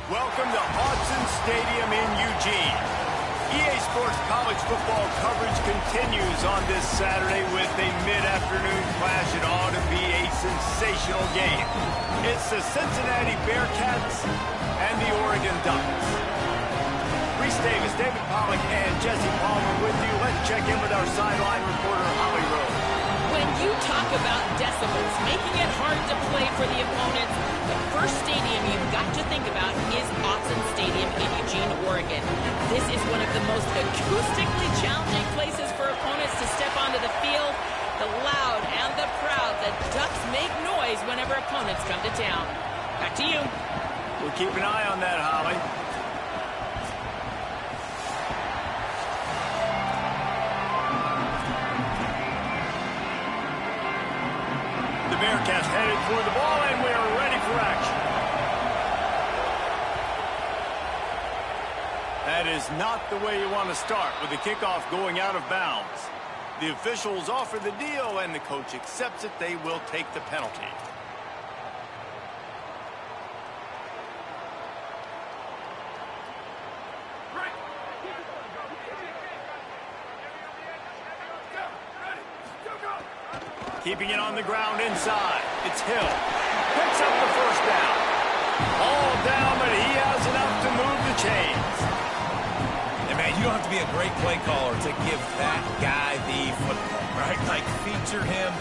Welcome to Autzen Stadium in Eugene. EA Sports college football coverage continues on this Saturday with a mid-afternoon clash. It ought to be a sensational game. It's the Cincinnati Bearcats and the Oregon Ducks. Reese Davis, David Pollack, and Jesse Palmer with you. Let's check in with our sideline reporter, Holly Rose. When you talk about decibels, making it hard to play for the opponents, the first stadium you've got to think about is Autzen Stadium in Eugene, Oregon. This is one of the most acoustically challenging places for opponents to step onto the field. The loud and the proud, the Ducks make noise whenever opponents come to town. Back to you. We'll keep an eye on that, Holly. The Bearcats headed for the ball, and we are ready for action. That is not the way you want to start with the kickoff going out of bounds. The officials offer the deal, and the coach accepts it. They will take the penalty. Keeping it on the ground inside. It's Hill. Picks up the first down. All down, but he has enough to move the chains. And man, you don't have to be a great play caller to give that guy the football, right? Like, feature him.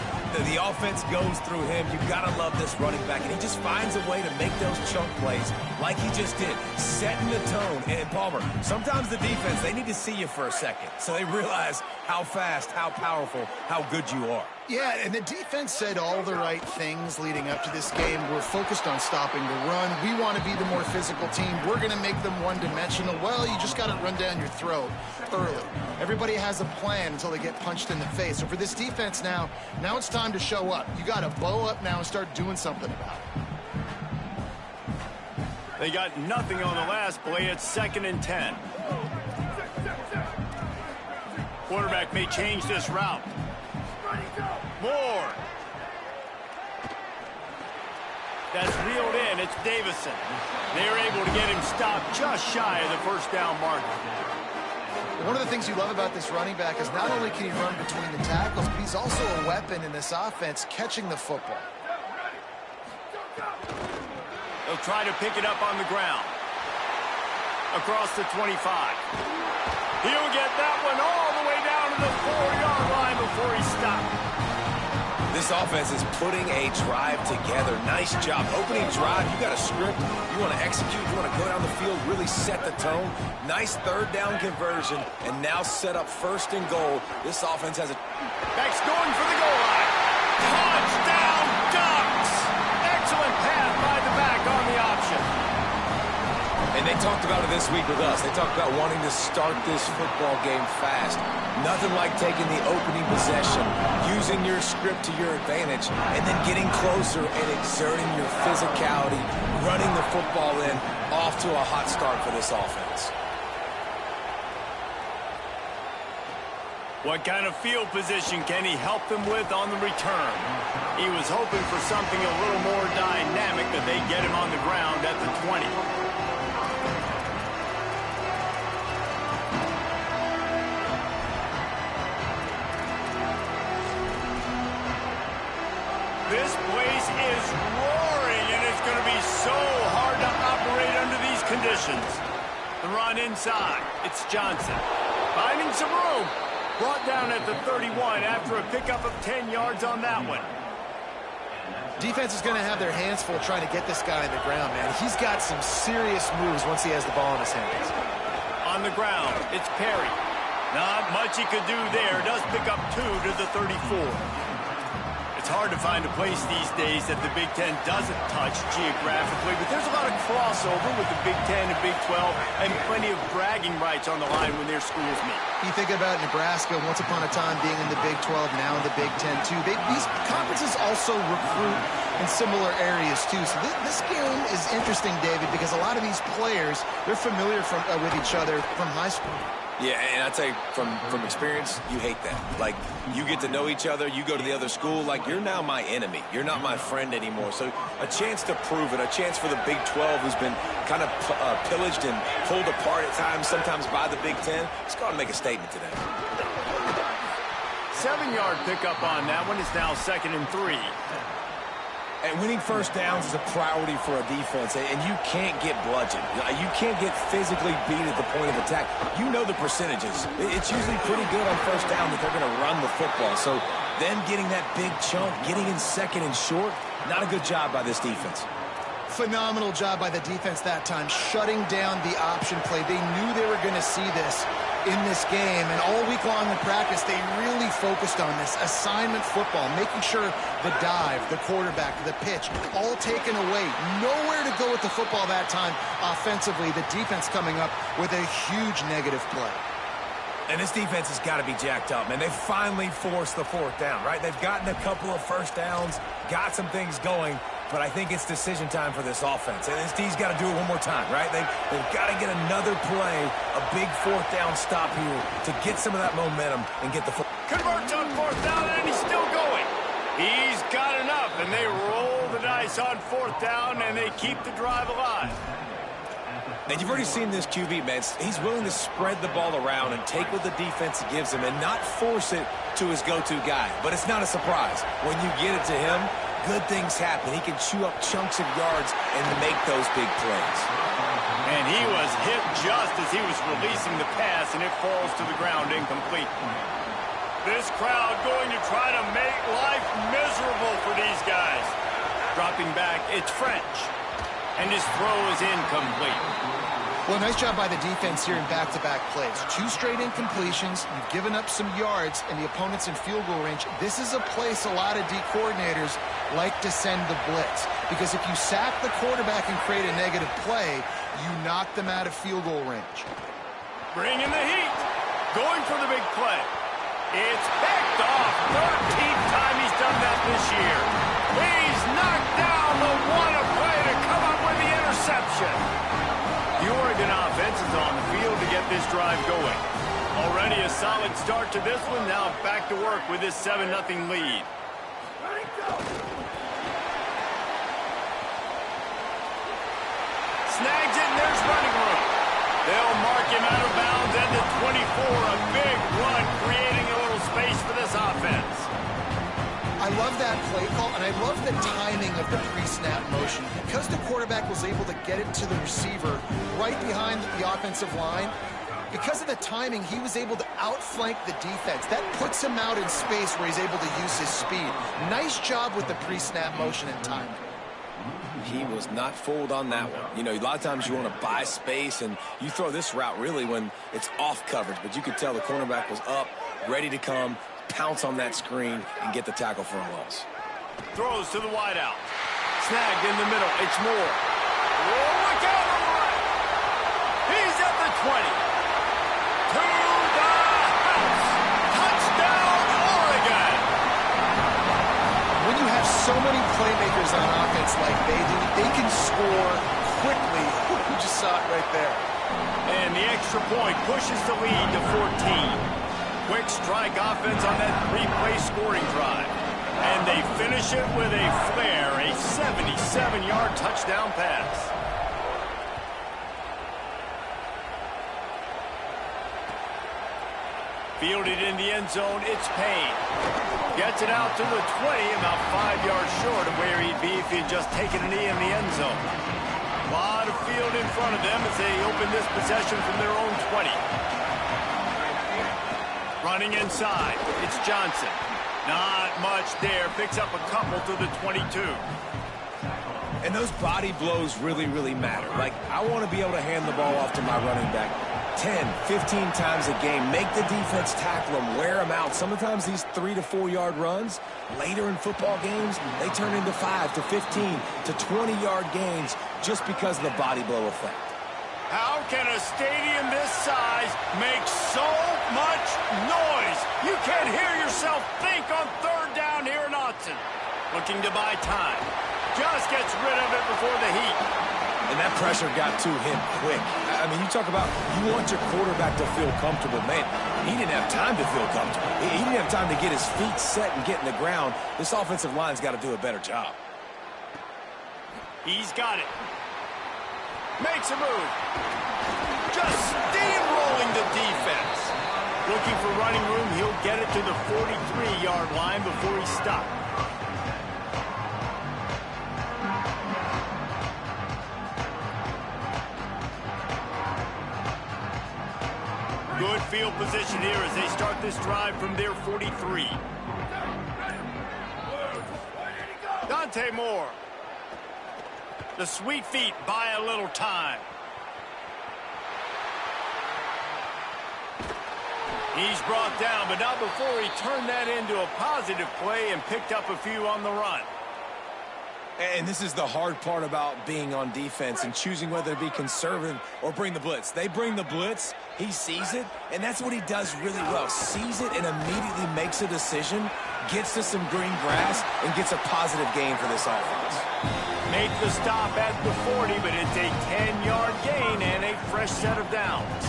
The offense goes through him. You've got to love this running back. And he just finds a way to make those chunk plays like he just did, setting the tone. And Palmer, sometimes the defense, they need to see you for a second so they realize how fast, how powerful, how good you are. Yeah, and the defense said all the right things leading up to this game. We're focused on stopping the run. We want to be the more physical team. We're going to make them one-dimensional. Well, you just got to run down your throat early. Everybody has a plan until they get punched in the face. So for this defense now it's time to show up. You got to bow up now and start doing something about it. They got nothing on the last play. It's 2nd and 10. Quarterback may change this route. Moore. That's reeled in. It's Davison. They're able to get him stopped just shy of the first down marker. One of the things you love about this running back is not only can he run between the tackles, but he's also a weapon in this offense catching the football. They'll try to pick it up on the ground. Across the 25. He'll get that one all the way down to the 4-yard line before he stopped. This offense is putting a drive together. Nice job. Opening drive, you got a script. You want to execute. You want to go down the field, really set the tone. Nice third down conversion, and now set up 1st and goal. This offense has a... Back's going for the goal line. Touchdown, Ducks! Excellent pass by the back on the option. And they talked about it this week with us. They talked about wanting to start this football game fast. Nothing like taking the opening possession, using your script to your advantage, and then getting closer and exerting your physicality, running the football in, off to a hot start for this offense. What kind of field position can he help them with on the return? He was hoping for something a little more dynamic, but they get him on the ground at the 20. This place is roaring, and it's going to be so hard to operate under these conditions. The run inside. It's Johnson. Finding some room. Brought down at the 31 after a pickup of 10 yards on that one. Defense is going to have their hands full trying to get this guy on the ground, man. He's got some serious moves once he has the ball in his hands. On the ground, it's Perry. Not much he could do there. Does pick up 2 to the 34. It's hard to find a place these days that the Big Ten doesn't touch geographically, but there's a lot of crossover with the Big Ten and Big 12 and plenty of bragging rights on the line when their schools meet. You think about Nebraska once upon a time being in the Big 12, now in the Big 10 too. These conferences also recruit in similar areas, too. So this game is interesting, David, because a lot of these players, they're familiar with each other from high school. Yeah, and I tell you, from experience, you hate that. Like, you get to know each other, you go to the other school, like, you're now my enemy. You're not my friend anymore. So a chance to prove it, a chance for the Big 12, who's been kind of pillaged and pulled apart at times, sometimes by the Big 10. Let's go out and make a statement today. 7-yard pickup on that one. It's now 2nd and 3. And winning first downs is a priority for a defense, and you can't get bludgeoned. You can't get physically beat at the point of attack. You know the percentages. It's usually pretty good on first down that they're going to run the football. So then getting that big chunk, getting in 2nd and short, not a good job by this defense. Phenomenal job by the defense that time, shutting down the option play. They knew they were going to see this in this game, and all week long in practice, they really focused on this assignment football, making sure the dive, the quarterback, the pitch, all taken away. Nowhere to go with the football that time offensively. The defense coming up with a huge negative play. And this defense has got to be jacked up, man. They finally forced the 4th down, right? They've gotten a couple of first downs, got some things going, but I think it's decision time for this offense. And this D's got to do it one more time, right? They've got to get another play, a big 4th down stop here to get some of that momentum and get the foot. Converts on 4th down, and he's still going. He's got enough, and they roll the dice on 4th down, and they keep the drive alive. And you've already seen this QB, man. He's willing to spread the ball around and take what the defense gives him and not force it to his go-to guy. But it's not a surprise. When you get it to him, good things happen. He can chew up chunks of yards and make those big plays. And he was hit just as he was releasing the pass, and it falls to the ground incomplete. This crowd going to try to make life miserable for these guys. Dropping back, it's French. And his throw is incomplete. Well, nice job by the defense here in back-to-back plays. 2 straight incompletions. You've given up some yards, and the opponent's in field goal range. This is a place a lot of D coordinators like to send the blitz, because if you sack the quarterback and create a negative play, you knock them out of field goal range. Bring in the heat. Going for the big play. It's picked off. 13th time he's done that this year. He's knocked down the one play to come up with the interception. The Oregon offense is on the field to get this drive going. Already a solid start to this one. Now back to work with this 7-0 lead. Snags it, and there's running room. They'll mark him out of bounds at the 24. A big run, creating a little space for this offense. I love that play call, and I love the timing of the pre-snap motion. Because the quarterback was able to get it to the receiver right behind the offensive line, because of the timing, he was able to outflank the defense. That puts him out in space where he's able to use his speed. Nice job with the pre-snap motion and timing. He was not fooled on that one. You know, a lot of times you want to buy space, and you throw this route really when it's off coverage. But you could tell the cornerback was up, ready to come, pounce on that screen, and get the tackle for a loss. Throws to the wideout. Snagged in the middle. It's Moore. Oh, look out on the right. He's at the 20. To the house. Touchdown, Oregon. When you have so many playmakers on offense like they do, they can score quickly. You just saw it right there. And the extra point pushes the lead to 14. Quick strike offense on that 3-play scoring drive. And they finish it with a flair, a 77-yard touchdown pass. Fielded in the end zone, it's Payne. Gets it out to the 20, about 5 yards short of where he'd be if he'd just taken a knee in the end zone. A lot of field in front of them as they open this possession from their own 20. Running inside, it's Johnson. Not much there, picks up a couple to the 22. And those body blows really, really matter. Like, I want to be able to hand the ball off to my running back 10, 15 times a game. Make the defense tackle them, wear them out. Sometimes these 3 to 4 yard runs, later in football games, they turn into 5 to 15 to 20-yard gains just because of the body blow effect. How can a stadium this size make so much noise? You can't hear yourself think on 3rd down here in Autzen. Looking to buy time. Just gets rid of it before the heat. And that pressure got to him quick. I mean, you talk about you want your quarterback to feel comfortable. Man, he didn't have time to feel comfortable. He didn't have time to get his feet set and get in the ground. This offensive line's got to do a better job. He's got it. Makes a move. Just steamrolling the defense. Looking for running room. He'll get it to the 43-yard line before he stops. Good field position here as they start this drive from their 43. Dante Moore. The sweet feet buy a little time. He's brought down, but not before he turned that into a positive play and picked up a few on the run. And this is the hard part about being on defense and choosing whether to be conservative or bring the blitz. They bring the blitz, he sees it, and that's what he does really well. Sees it and immediately makes a decision, gets to some green grass, and gets a positive gain for this offense. Make the stop at the 40, but it's a 10-yard gain and a fresh set of downs.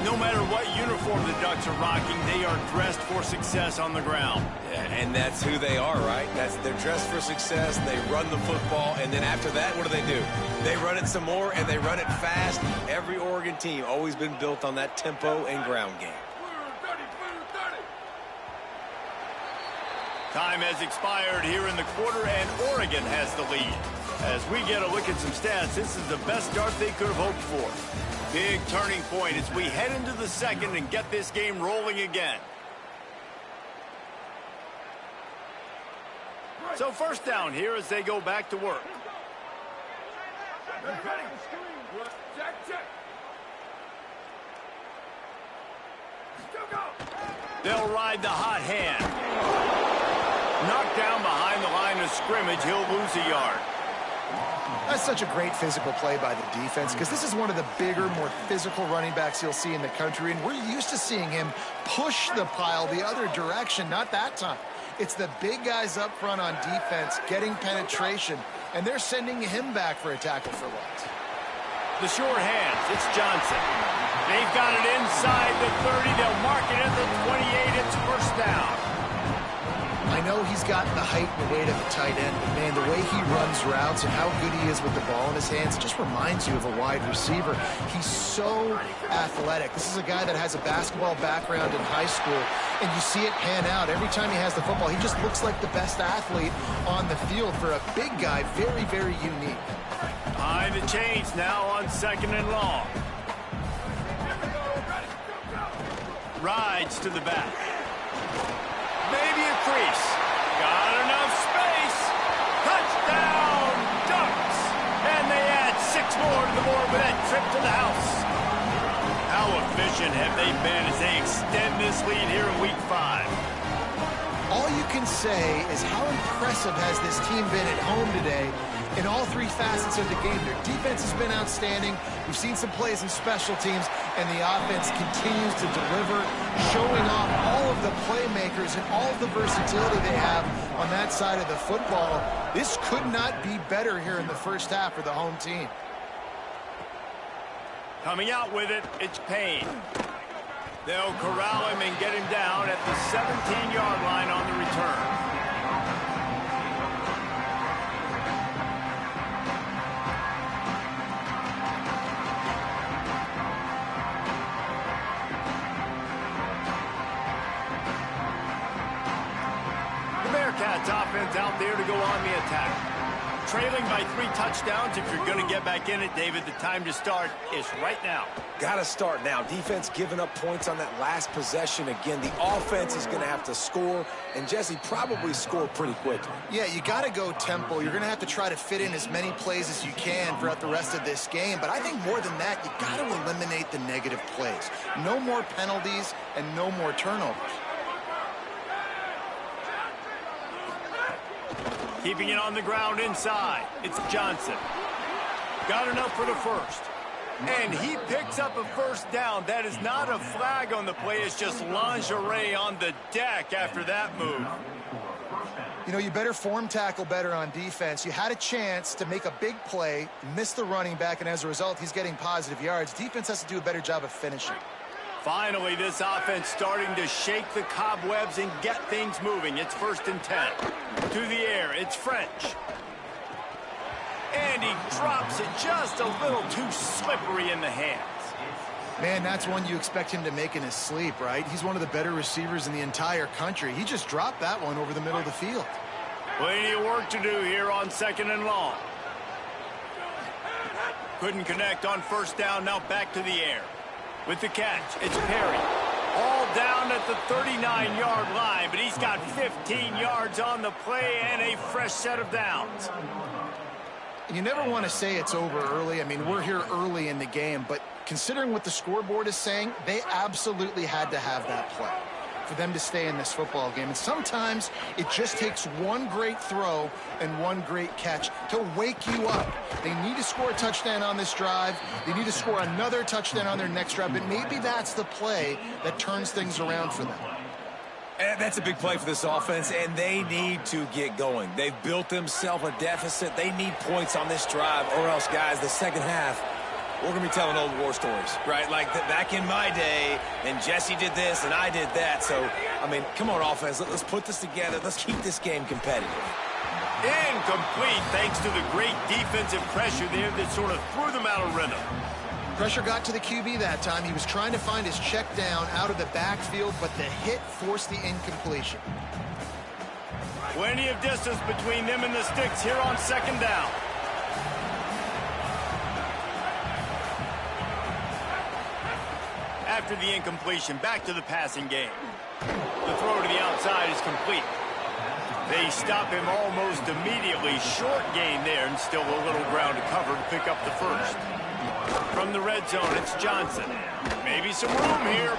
No matter what uniform the Ducks are rocking, they are dressed for success on the ground. Yeah, and that's who they are, right? They're dressed for success. They run the football, and then after that, what do? They run it some more, and they run it fast. Every Oregon team always been built on that tempo and ground game. Time has expired here in the quarter, and Oregon has the lead. As we get a look at some stats, this is the best start they could have hoped for. Big turning point as we head into the second and get this game rolling again. So first down here as they go back to work. They'll ride the hot hand. Knocked down behind the line of scrimmage, he'll lose a yard. That's such a great physical play by the defense because this is one of the bigger, more physical running backs you'll see in the country, and we're used to seeing him push the pile the other direction, not that time. It's the big guys up front on defense getting penetration, and they're sending him back for a tackle for loss. The short hands, it's Johnson. They've got it inside the 30. They'll mark it at the 28. It's first down. I know he's got the height and the weight of a tight end, but man, the way he runs routes and how good he is with the ball in his hands, it just reminds you of a wide receiver. He's so athletic. This is a guy that has a basketball background in high school, and you see it pan out. Every time he has the football, he just looks like the best athlete on the field. For a big guy, very, very unique. Behind the chains now on second and long. Rides to the back. Maybe a crease. Got enough space. Touchdown, Ducks. And they add 6 more to the board with that trip to the house. How efficient have they been as they extend this lead here in Week 5? All you can say is how impressive has this team been at home today in all 3 facets of the game. Their defense has been outstanding. We've seen some plays in special teams, and the offense continues to deliver, showing off all of the playmakers and all of the versatility they have on that side of the football. This could not be better here in the first half for the home team. Coming out with it, it's Payne. They'll corral him and get him down at the 17-yard line on the return. Bearcats offense out there to go on the attack. Trailing by 3 touchdowns. If you're going to get back in it, David, the time to start is right now. Got to start now. Defense giving up points on that last possession. Again, the offense is going to have to score, and Jesse probably score pretty quickly. Yeah, you got to go tempo. You're going to have to try to fit in as many plays as you can throughout the rest of this game. But I think more than that, you got to eliminate the negative plays. No more penalties and no more turnovers. Keeping it on the ground inside. It's Johnson. Got enough for the first. And he picks up a first down. That is not a flag on the play. It's just lingerie on the deck after that move. You know, you better form tackle better on defense. You had a chance to make a big play, miss the running back, and as a result, he's getting positive yards. Defense has to do a better job of finishing. Finally, this offense starting to shake the cobwebs and get things moving. It's 1st and 10. To the air, it's French. And he drops it just a little too slippery in the hands. Man, that's one you expect him to make in his sleep, right? He's one of the better receivers in the entire country. He just dropped that one over the middle of the field. Plenty of work to do here on 2nd and long. Couldn't connect on 1st down, now back to the air. With the catch, it's Perry. All down at the 39-yard line, but he's got 15 yards on the play and a fresh set of downs. You never want to say it's over early. I mean, we're here early in the game, but considering what the scoreboard is saying, they absolutely had to have that play for them to stay in this football game. And sometimes it just takes one great throw and one great catch to wake you up. They need to score a touchdown on this drive. They need to score another touchdown on their next drive, but maybe that's the play that turns things around for them. And that's a big play for this offense, and they need to get going. They've built themselves a deficit. They need points on this drive, or else, guys, the second half, we're going to be telling old war stories, right? Like back in my day, and Jesse did this, and I did that. So, I mean, come on, offense. Let's put this together. Let's keep this game competitive. Incomplete thanks to the great defensive pressure there that sort of threw them out of rhythm. Pressure got to the QB that time. He was trying to find his check down out of the backfield, but the hit forced the incompletion. Plenty of distance between them and the sticks here on 2nd down. After the incompletion, back to the passing game. The throw to the outside is complete. They stop him almost immediately. Short gain there, and still a little ground to cover to pick up the first. From the red zone, it's Johnson. Maybe some room here.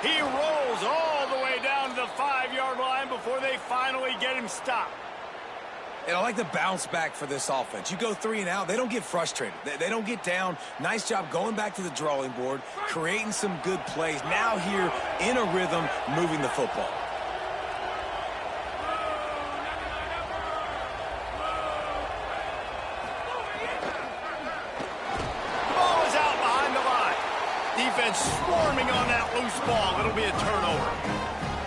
He rolls all the way down to the 5-yard line before they finally get him stopped. And I like the bounce back for this offense. You go 3 and out, they don't get frustrated. They don't get down. Nice job going back to the drawing board, creating some good plays. Now here in a rhythm, moving the football. Swarming on that loose ball. It'll be a turnover.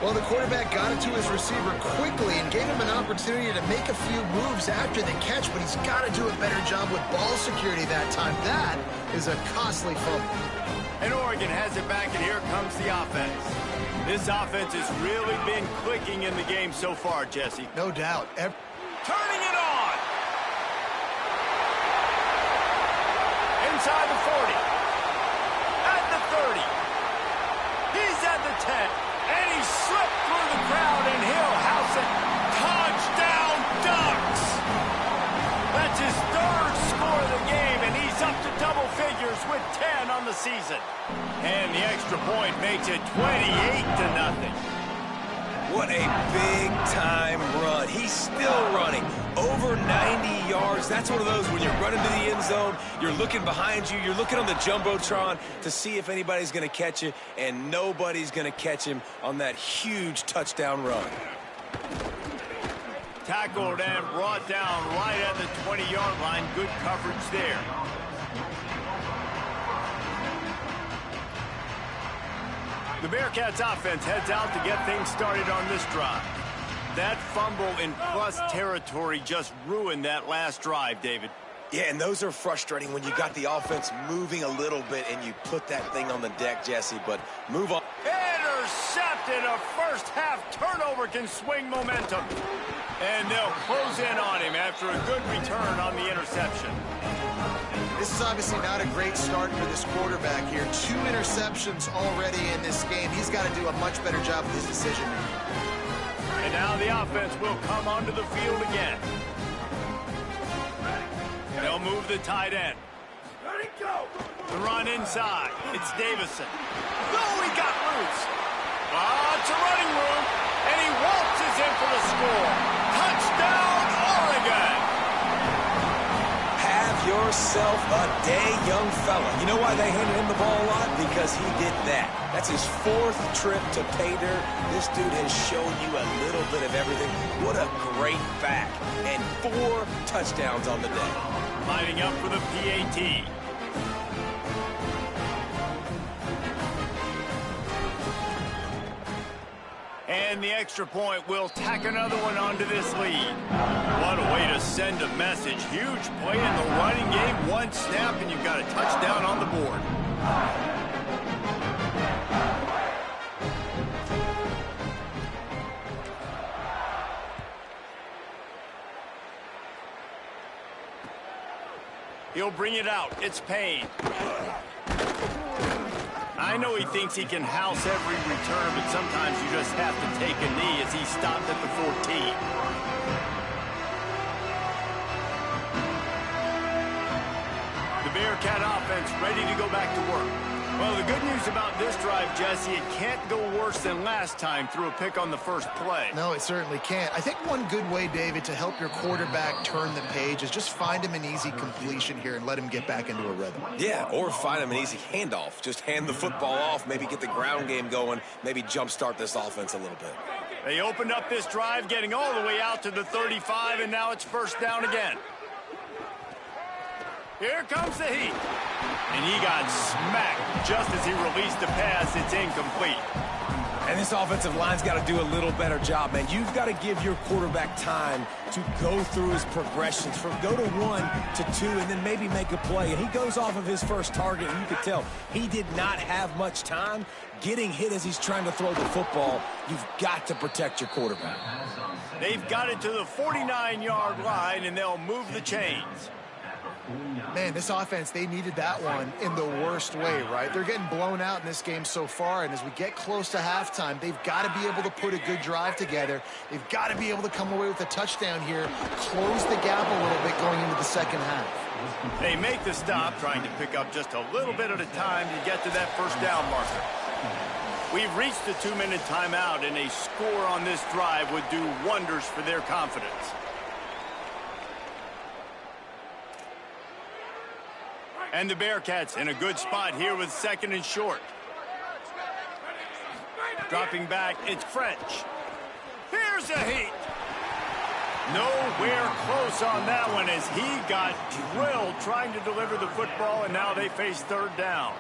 Well, the quarterback got it to his receiver quickly and gave him an opportunity to make a few moves after the catch, but he's got to do a better job with ball security that time. That is a costly fumble. And Oregon has it back, and here comes the offense. This offense has really been clicking in the game so far, Jesse. No doubt. Turning it on. Inside the 40. 30. He's at the 10, and he slipped through the crowd, and he'll house it. Touchdown Ducks! That's his 3rd score of the game, and he's up to double figures with 10 on the season. And the extra point makes it 28-0. What a big-time run. He's still running. Over 90 yards. That's one of those when you're running to the end zone, you're looking behind you, you're looking on the Jumbotron to see if anybody's going to catch you, and nobody's going to catch him on that huge touchdown run. Tackled and brought down right at the 20-yard line. Good coverage there. The Bearcats offense heads out to get things started on this drive. That fumble in plus territory just ruined that last drive, David. Yeah, and those are frustrating when you got the offense moving a little bit and you put that thing on the deck, Jesse, but move on. Intercepted. A first-half turnover can swing momentum. And they'll close in on him after a good return on the interception. This is obviously not a great start for this quarterback here. 2 interceptions already in this game. He's got to do a much better job with his decision-making. And now the offense will come onto the field again. They'll move the tight end. The run inside. It's Davison. Oh, he got loose. Lots of running room. And he waltzes in for the score. Touchdown, Oregon. Have yourself a day, young fella. You know why they handed him the ball a lot? Because he did that. That's his 4th trip to pay dirt. This dude has shown you a little bit of everything. What a great back. And 4 touchdowns on the day. Lining up for the PAT. And the extra point will tack another one onto this lead. What a way to send a message. Huge play in the running game. 1 snap, and you've got a touchdown on the board. He'll bring it out. It's Payne. I know he thinks he can house every return, but sometimes you just have to take a knee as he stopped at the 14. The Bearcat offense ready to go back to work. Well, the good news about this drive, Jesse, it can't go worse than last time through a pick on the first play. No, it certainly can't. I think one good way, David, to help your quarterback turn the page is just find him an easy completion here and let him get back into a rhythm. Yeah, or find him an easy handoff. Just hand the football off, maybe get the ground game going, maybe jumpstart this offense a little bit. They opened up this drive, getting all the way out to the 35, and now it's first down again. Here comes the heat. And he got smacked just as he released the pass. It's incomplete. And this offensive line's got to do a little better job, man. You've got to give your quarterback time to go through his progressions from go to 1 to 2 and then maybe make a play. And he goes off of his first target, and you could tell he did not have much time getting hit as he's trying to throw the football. You've got to protect your quarterback. They've got it to the 49-yard line, and they'll move the chains. Man, this offense, they needed that one in the worst way, right? They're getting blown out in this game so far, and as we get close to halftime, they've got to be able to put a good drive together. They've got to be able to come away with a touchdown here, close the gap a little bit going into the second half. They make the stop, trying to pick up just a little bit at a time to get to that first down marker. We've reached the 2-minute timeout, and a score on this drive would do wonders for their confidence. And the Bearcats in a good spot here with 2nd and short. Dropping back, it's French. Here's a heat. Nowhere close on that one as he got drilled trying to deliver the football, and now they face 3rd down.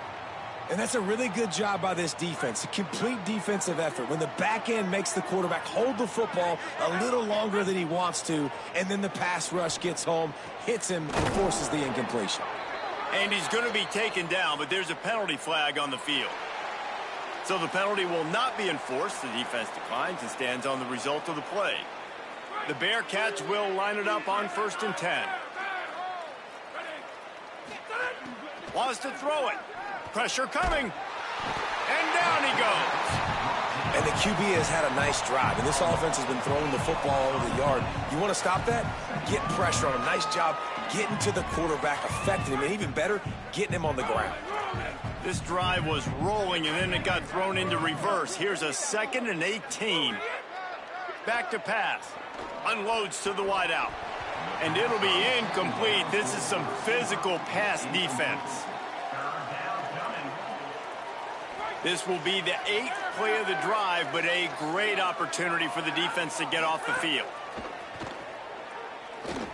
And that's a really good job by this defense, a complete defensive effort. When the back end makes the quarterback hold the football a little longer than he wants to, and then the pass rush gets home, hits him, and forces the incompletion. And he's going to be taken down, but there's a penalty flag on the field. So the penalty will not be enforced. The defense declines and stands on the result of the play. The Bearcats will line it up on 1st and 10. Wants to throw it. Pressure coming. And down he goes. And the QB has had a nice drive, and this offense has been throwing the football all over the yard. You want to stop that? Get pressure on him. Nice job getting to the quarterback, affecting him, and even better, getting him on the ground. This drive was rolling, and then it got thrown into reverse. Here's a 2nd and 18. Back to pass. Unloads to the wideout. And it'll be incomplete. This is some physical pass defense. This will be the 8th play of the drive, but a great opportunity for the defense to get off the field.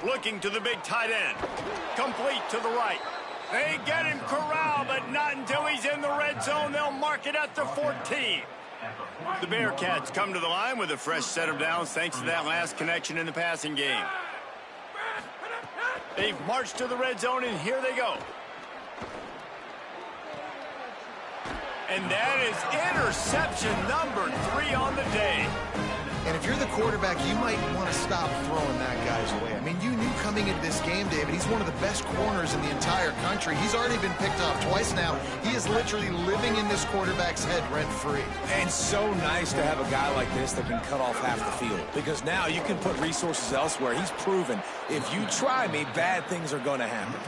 Looking to the big tight end. Complete to the right. They get him corralled, but not until he's in the red zone. They'll mark it at the 14. The Bearcats come to the line with a fresh set of downs thanks to that last connection in the passing game. They've marched to the red zone, and here they go. And that is interception number 3 on the day. And if you're the quarterback, you might want to stop throwing that guy's way. I mean, you knew coming into this game, David, he's one of the best corners in the entire country. He's already been picked off twice now. He is literally living in this quarterback's head rent-free. And so nice to have a guy like this that can cut off half the field, because now you can put resources elsewhere. He's proven if you try me, bad things are going to happen.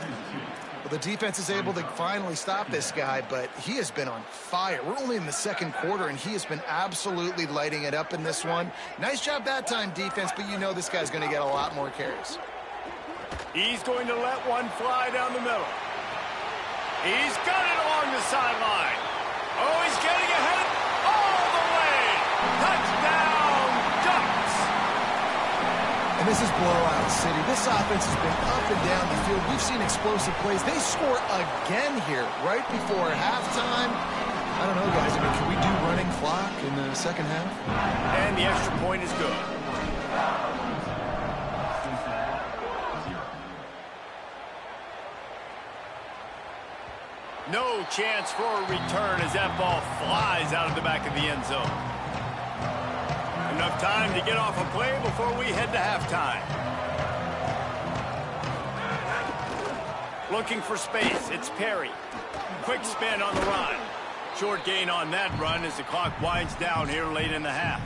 Well, the defense is able to finally stop this guy, but he has been on fire. We're only in the 2nd quarter, and he has been absolutely lighting it up in this one. Nice job that time, defense, but you know this guy's going to get a lot more carries. He's going to let one fly down the middle. He's got it along the sideline. Oh, he's getting ahead all the way. Touchdown, Ducks. And this is blowout city. This offense has been up and down the field. We've seen explosive plays. They score again here right before halftime. I don't know, guys. I mean, can we do running clock in the second half? And the extra point is good. No chance for a return as that ball flies out of the back of the end zone. Enough time to get off a play before we head to halftime. Looking for space. It's Perry. Quick spin on the run. Short gain on that run as the clock winds down here late in the half.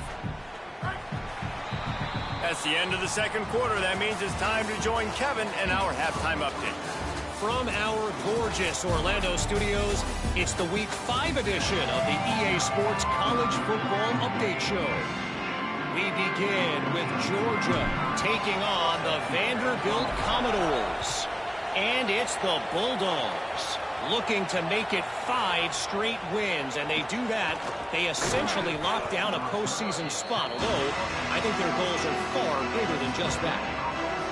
That's the end of the second quarter. That means it's time to join Kevin and our halftime update. From our gorgeous Orlando studios, it's the Week 5 edition of the EA Sports College Football Update Show. We begin with Georgia taking on the Vanderbilt Commodores. And it's the Bulldogs looking to make it 5 straight wins, and they do that. They essentially lock down a postseason spot, although I think their goals are far bigger than just that.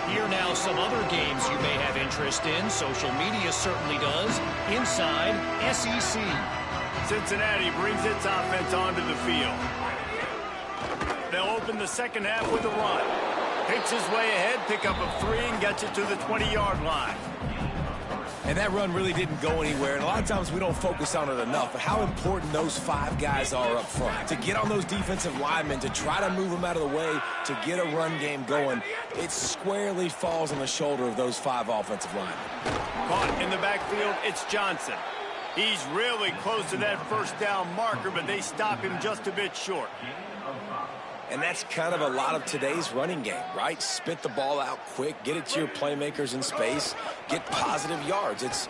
Here now some other games you may have interest in. Social media certainly does. Inside SEC. Cincinnati brings its offense onto the field. They'll open the second half with a run. Picks his way ahead, pick up a 3, and gets it to the 20-yard line. And that run really didn't go anywhere. And a lot of times we don't focus on it enough. But how important those 5 guys are up front. To get on those defensive linemen, to try to move them out of the way, to get a run game going, it squarely falls on the shoulder of those 5 offensive linemen. Caught in the backfield, it's Johnson. He's really close to that first down marker, but they stop him just a bit short. And that's kind of a lot of today's running game, right? Spit the ball out quick, get it to your playmakers in space, get positive yards. It's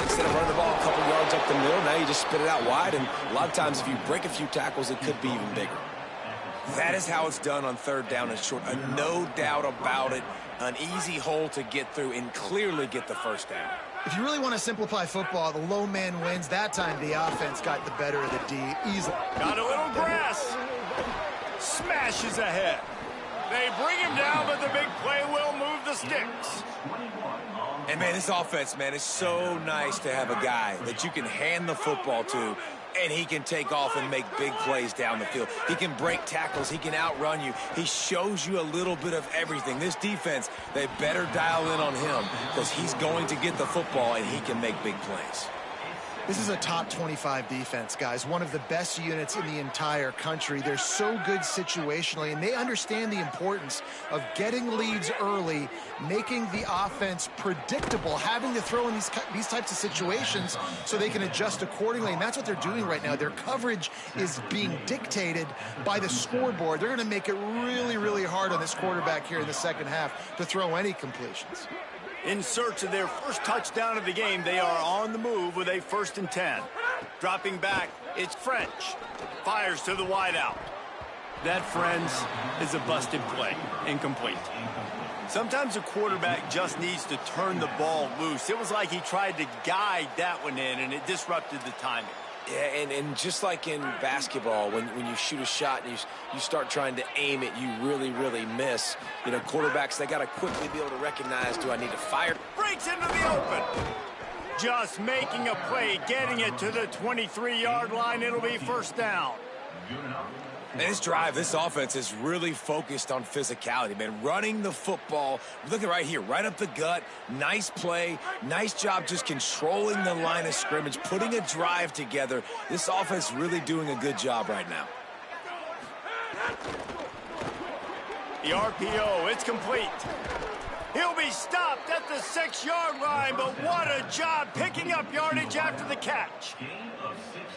instead of running the ball a couple yards up the middle, now you just spit it out wide, and a lot of times if you break a few tackles, it could be even bigger. That is how it's done on third down and short. No doubt about it. An easy hole to get through and clearly get the first down. If you really want to simplify football, the low man wins. That time the offense got the better of the D easily. Got a little grass. Smashes ahead. They bring him down, but the big play will move the sticks. And, man, this offense, man, is so nice to have a guy that you can hand the football to, and he can take off and make big plays down the field. He can break tackles. He can outrun you. He shows you a little bit of everything. This defense, they better dial in on him because he's going to get the football, and he can make big plays. This is a top 25 defense, guys. One of the best units in the entire country. They're so good situationally, and they understand the importance of getting leads early, making the offense predictable, having to throw in these types of situations so they can adjust accordingly. And that's what they're doing right now. Their coverage is being dictated by the scoreboard. They're going to make it really, really hard on this quarterback here in the second half to throw any completions. In search of their first touchdown of the game, they are on the move with a 1st and 10. Dropping back, it's French. Fires to the wideout. That, friends, is a busted play. Incomplete. Sometimes a quarterback just needs to turn the ball loose. It was like he tried to guide that one in, and it disrupted the timing. Yeah, and just like in basketball, when you shoot a shot and you start trying to aim it, you really, really miss. You know, quarterbacks, they got to quickly be able to recognize, do I need to fire? Breaks into the open. Just making a play, getting it to the 23-yard line. It'll be 1st down. And this drive, this offense is really focused on physicality, man. Running the football. Look at right here, right up the gut. Nice play. Nice job just controlling the line of scrimmage, putting a drive together. This offense really doing a good job right now. The RPO, it's complete. He'll be stopped at the 6-yard line, but what a job picking up yardage after the catch.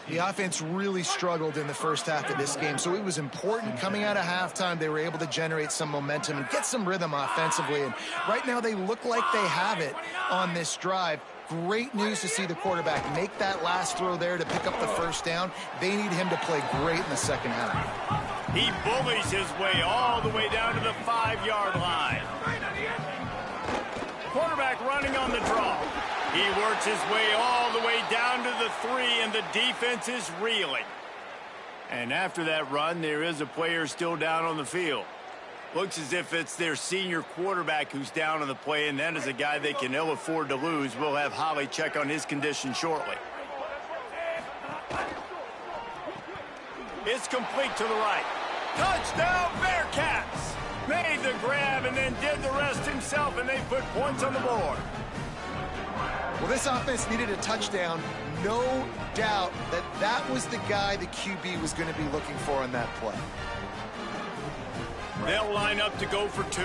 The offense really struggled in the first half of this game, so it was important coming out of halftime. They were able to generate some momentum and get some rhythm offensively, and right now they look like they have it on this drive. Great news to see the quarterback make that last throw there to pick up the 1st down. They need him to play great in the second half. He bullies his way all the way down to the 5-yard line. Quarterback running on the draw. He works his way all the way down to the 3, and the defense is reeling. And after that run, there is a player still down on the field. Looks as if it's their senior quarterback who's down on the play, and that is a guy they can ill afford to lose. We'll have Holly check on his condition shortly. It's complete to the right. Touchdown, Bearcats! Made the grab and then did the rest himself, and they put points on the board. Well, this offense needed a touchdown. No doubt that that was the guy the QB was going to be looking for on that play. They'll line up to go for 2.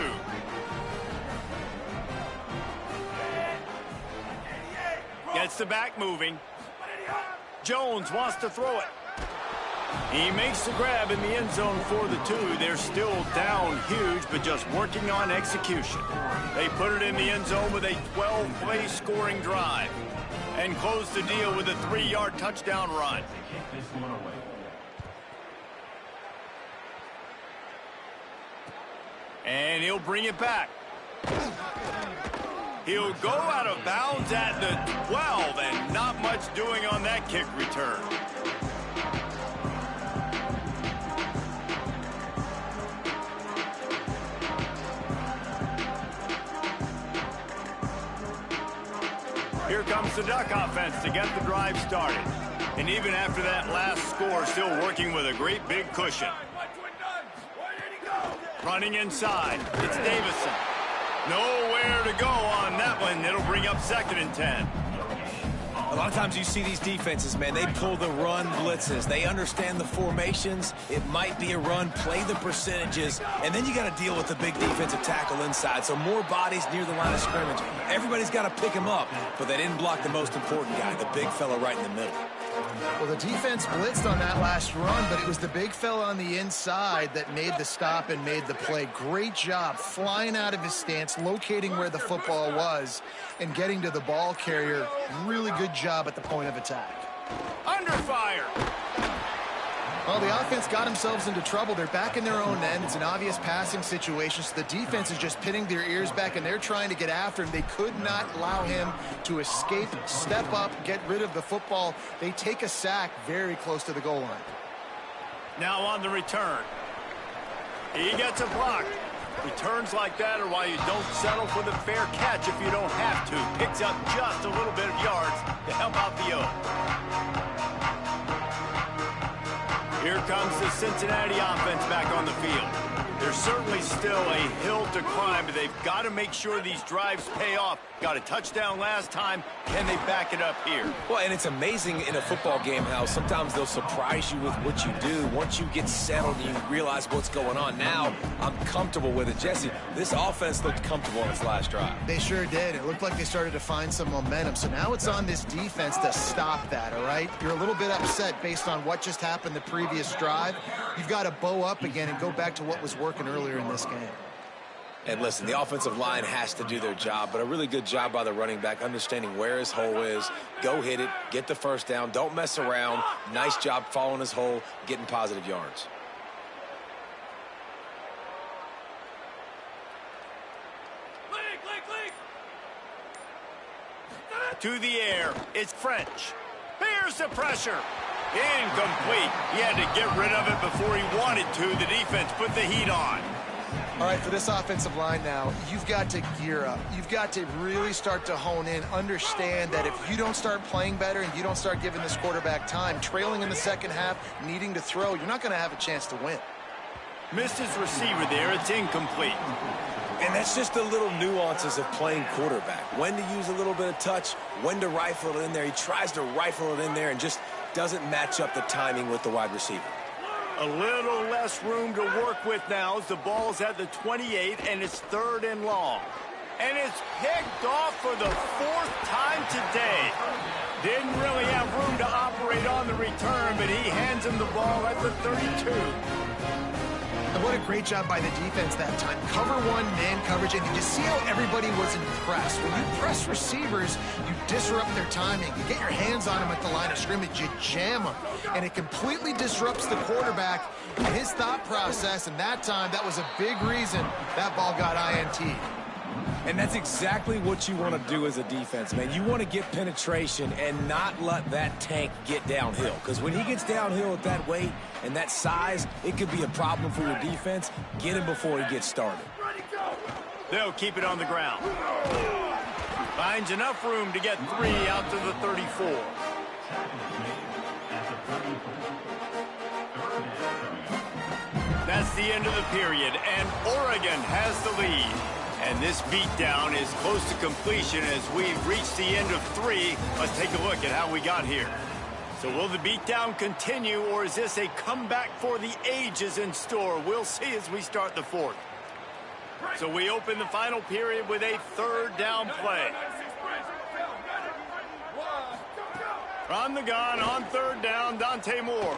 Gets the back moving. Jones wants to throw it. He makes the grab in the end zone for the 2. They're still down huge, but just working on execution. They put it in the end zone with a 12-play scoring drive and close the deal with a 3-yard touchdown run. And he'll bring it back. He'll go out of bounds at the 12, and not much doing on that kick return. Here comes the Duck offense to get the drive started. And even after that last score, still working with a great big cushion. Running inside, it's Davison. Nowhere to go on that one. It'll bring up 2nd and 10. A lot of times you see these defenses, man, they pull the run blitzes. They understand the formations. It might be a run, play the percentages, and then you got to deal with the big defensive tackle inside. So more bodies near the line of scrimmage. Everybody's got to pick him up, but they didn't block the most important guy, the big fella right in the middle. Well, the defense blitzed on that last run, but it was the big fella on the inside that made the stop and made the play. Great job flying out of his stance, locating where the football was, and getting to the ball carrier. Really good job at the point of attack. Under fire. Well, the offense got themselves into trouble. They're back in their own end. It's an obvious passing situation, so the defense is just pinning their ears back, and they're trying to get after him. They could not allow him to escape, step up, get rid of the football. They take a sack very close to the goal line. Now on the return. He gets a block. Returns like that are why you don't settle for the fair catch if you don't have to. Picks up just a little bit of yards to help out the O. Here comes the Cincinnati offense back on the field. There's certainly still a hill to climb, but they've got to make sure these drives pay off. Got a touchdown last time. Can they back it up here? Well, and it's amazing in a football game how sometimes they'll surprise you with what you do. Once you get settled and you realize what's going on, now I'm comfortable with it. Jesse, this offense looked comfortable on its last drive. They sure did. It looked like they started to find some momentum. So now it's on this defense to stop that, all right? You're a little bit upset based on what just happened the previous drive. You've got to bow up again and go back to what was working earlier in this game. And listen, the offensive line has to do their job, but a really good job by the running back, understanding where his hole is. Go hit it, get the first down, don't mess around. Nice job following his hole, getting positive yards. To the air, it's French. Here's the pressure. Incomplete. He had to get rid of it before he wanted to. The defense put the heat on. All right, for this offensive line now, you've got to gear up. You've got to really start to hone in, understand that if you don't start playing better and you don't start giving this quarterback time, trailing in the second half, needing to throw, you're not going to have a chance to win. Missed his receiver there. It's incomplete. And that's just the little nuances of playing quarterback. When to use a little bit of touch, when to rifle it in there. He tries to rifle it in there and just doesn't match up the timing with the wide receiver. A little less room to work with now as the ball's at the 28 and it's 3rd and long. And it's picked off for the 4th time today. Didn't really have room to operate on the return, but he hands him the ball at the 32. And what a great job by the defense that time. Cover one, man coverage, and you see how everybody was impressed. When you press receivers, you disrupt their timing. You get your hands on them at the line of scrimmage, you jam them. And it completely disrupts the quarterback and his thought process. And that time, that was a big reason that ball got INT. And that's exactly what you want to do as a defense, man. You want to get penetration and not let that tank get downhill. Because when he gets downhill at that weight and that size, it could be a problem for your defense. Get him before he gets started. They'll keep it on the ground. Finds enough room to get 3 out to the 34. That's the end of the period, and Oregon has the lead. And this beatdown is close to completion as we've reached the end of 3. Let's take a look at how we got here. So will the beatdown continue, or is this a comeback for the ages in store? We'll see as we start the 4th. So we open the final period with a 3rd down play. From the gun on 3rd down, Dante Moore.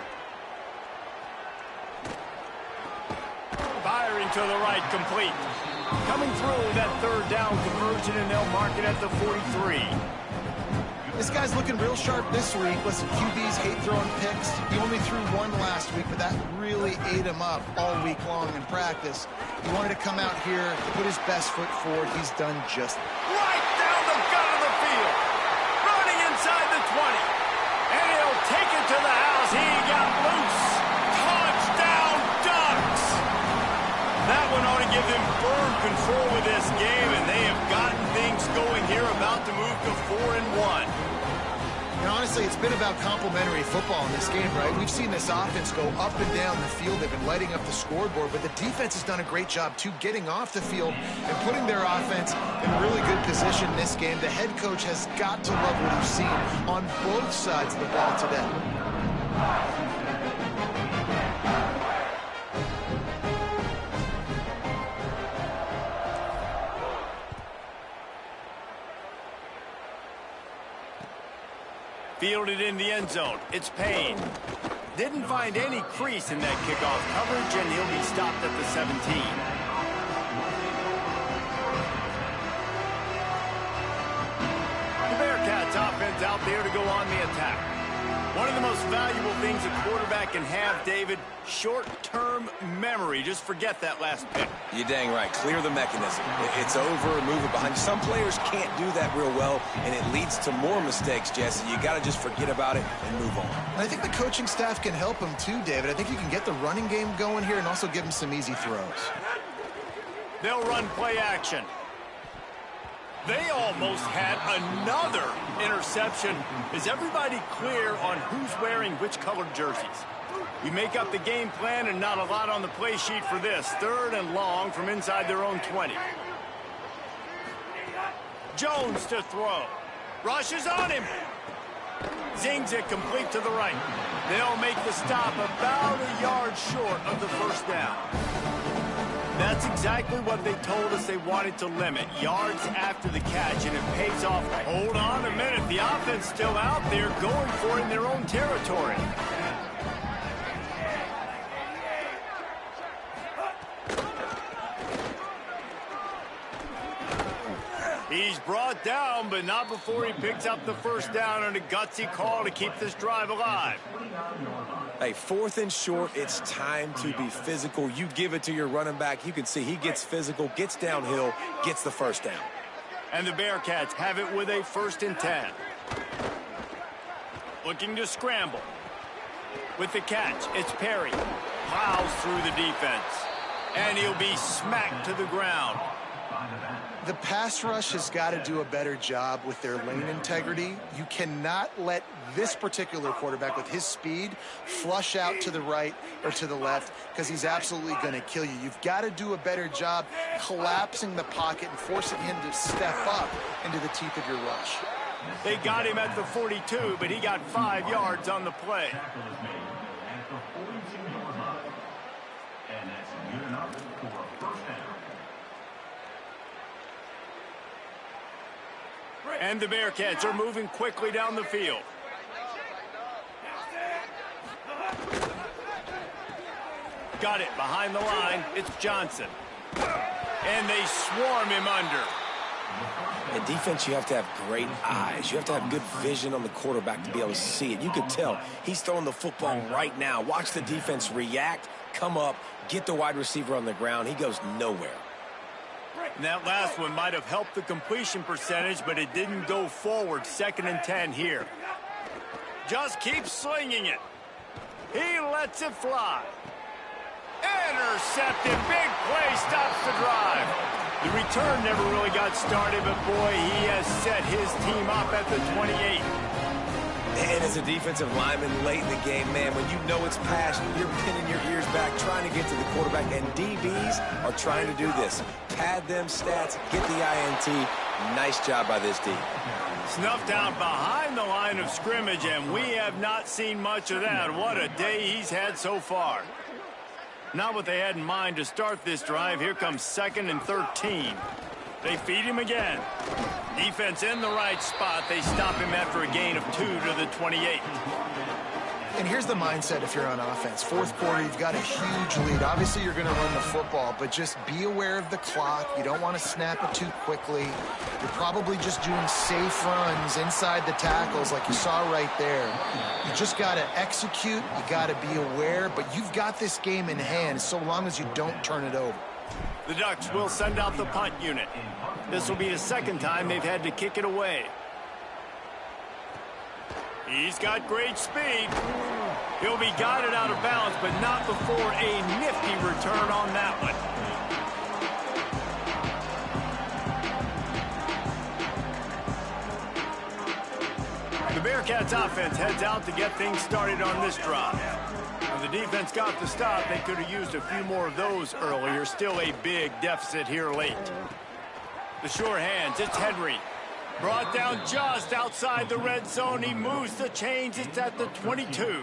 Firing to the right, complete. Coming through that 3rd down conversion, and they'll mark it at the 43. This guy's looking real sharp this week. Listen, QBs hate throwing picks. He only threw 1 last week, but that really ate him up all week long in practice. He wanted to come out here, put his best foot forward. He's done just right down the gut of the field. Running inside the 20. And he'll take it to the house. He got loose. Touchdown, Ducks. That one ought to give them firm control of this game, and they have gotten things going here, about to move to 4-1. And honestly, it's been about complementary football in this game, right? We've seen this offense go up and down the field. They've been lighting up the scoreboard, but the defense has done a great job, too, getting off the field and putting their offense in a really good position in this game. The head coach has got to love what he's seen on both sides of the ball today. Fielded in the end zone. It's Payne. Didn't find any crease in that kickoff coverage, and he'll be stopped at the 17. The Bearcats offense out there to go on the attack. One of the most valuable things a quarterback can have, David, short-term memory. Just forget that last pick. You're dang right. Clear the mechanism. It's over, move it behind you. Some players can't do that real well, and it leads to more mistakes, Jesse. You got to just forget about it and move on. And I think the coaching staff can help him too, David. I think you can get the running game going here and also give him some easy throws. They'll run play action. They almost had another interception. Is everybody clear on who's wearing which colored jerseys? You make up the game plan, and not a lot on the play sheet for this. 3rd and long from inside their own 20. Jones to throw. Rushes on him. Zings it complete to the right. They'll make the stop about a yard short of the 1st down. That's exactly what they told us they wanted to limit. Yards after the catch, and it pays off. Hold on a minute. The offense still out there going for it in their own territory. He's brought down, but not before he picks up the 1st down on a gutsy call to keep this drive alive. Hey, 4th and short, it's time to be physical. You give it to your running back. You can see he gets physical, gets downhill, gets the 1st down. And the Bearcats have it with a 1st and 10. Looking to scramble. With the catch, it's Perry. Plows through the defense. And he'll be smacked to the ground. The pass rush has got to do a better job with their lane integrity. You cannot let this particular quarterback with his speed flush out to the right or to the left, because he's absolutely going to kill you. You've got to do a better job collapsing the pocket and forcing him to step up into the teeth of your rush. They got him at the 42, but he got 5 yards on the play. And the Bearcats are moving quickly down the field. Got it behind the line. It's Johnson. And they swarm him under. In defense, you have to have great eyes. You have to have good vision on the quarterback to be able to see it. You could tell he's throwing the football right now. Watch the defense react, come up, get the wide receiver on the ground. He goes nowhere. And that last one might have helped the completion percentage, but it didn't go forward. 2nd and 10 here. Just keeps slinging it. He lets it fly. Intercepted. Big play. Stops the drive. The return never really got started, but boy, he has set his team up at the 28. And as a defensive lineman late in the game, man, when you know it's passion, you're pinning your ears back, trying to get to the quarterback, and DBs are trying to do this. Pad them stats, get the INT. Nice job by this D. Snuffed out behind the line of scrimmage, and we have not seen much of that. What a day he's had so far. Not what they had in mind to start this drive. Here comes 2nd and 13. They feed him again. Defense in the right spot. They stop him after a gain of 2 to the 28. And here's the mindset if you're on offense. 4th quarter, you've got a huge lead. Obviously, you're going to run the football, but just be aware of the clock. You don't want to snap it too quickly. You're probably just doing safe runs inside the tackles like you saw right there. You just got to execute. You got to be aware, but you've got this game in hand so long as you don't turn it over. The Ducks will send out the punt unit. This will be the 2nd time they've had to kick it away. He's got great speed. He'll be guided out of bounds, but not before a nifty return on that one. The Bearcats offense heads out to get things started on this drive. When the defense got the stop, they could have used a few more of those earlier. Still a big deficit here late. The sure hands, it's Henry. Brought down just outside the red zone. He moves the chains. It's at the 22.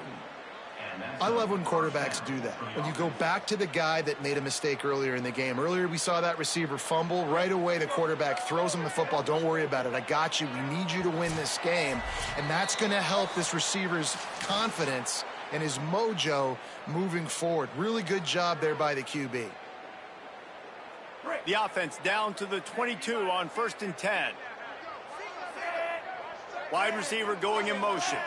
I love when quarterbacks do that. When you go back to the guy that made a mistake earlier in the game. Earlier we saw that receiver fumble. Right away the quarterback throws him the football. Don't worry about it. I got you. We need you to win this game. And that's going to help this receiver's confidence and his mojo moving forward. Really good job there by the QB. The offense down to the 22 on 1st and 10. Wide receiver going in motion.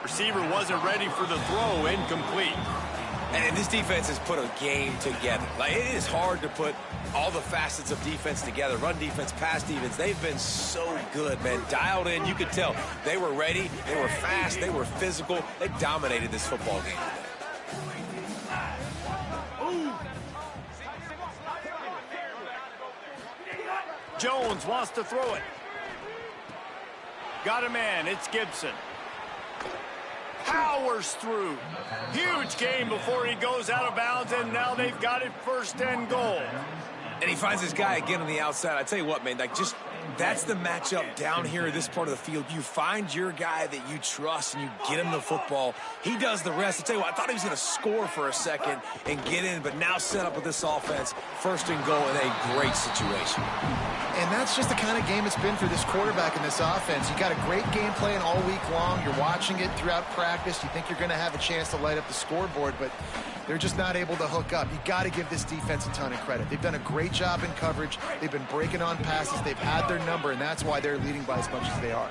Receiver wasn't ready for the throw. Incomplete. And this defense has put a game together. Like, it is hard to put all the facets of defense together. Run defense, pass defense. They've been so good, man. Dialed in. You could tell they were ready. They were fast. They were physical. They dominated this football game today. Jones wants to throw it. Got a man. It's Gibson. Powers through. Huge game before he goes out of bounds, and now they've got it 1st and goal. And he finds his guy again on the outside. I tell you what, man, like, just that's the matchup down here in this part of the field. You find your guy that you trust, and you get him the football. He does the rest. I tell you what, I thought he was going to score for a second and get in, but now set up with this offense, 1st and goal in a great situation. And that's just the kind of game it's been for this quarterback in this offense. You got a great game plan all week long. You're watching it throughout practice. You think you're going to have a chance to light up the scoreboard, but they're just not able to hook up. You got to give this defense a ton of credit. They've done a great job in coverage. They've been breaking on passes. They've had their number, and that's why they're leading by as much as they are.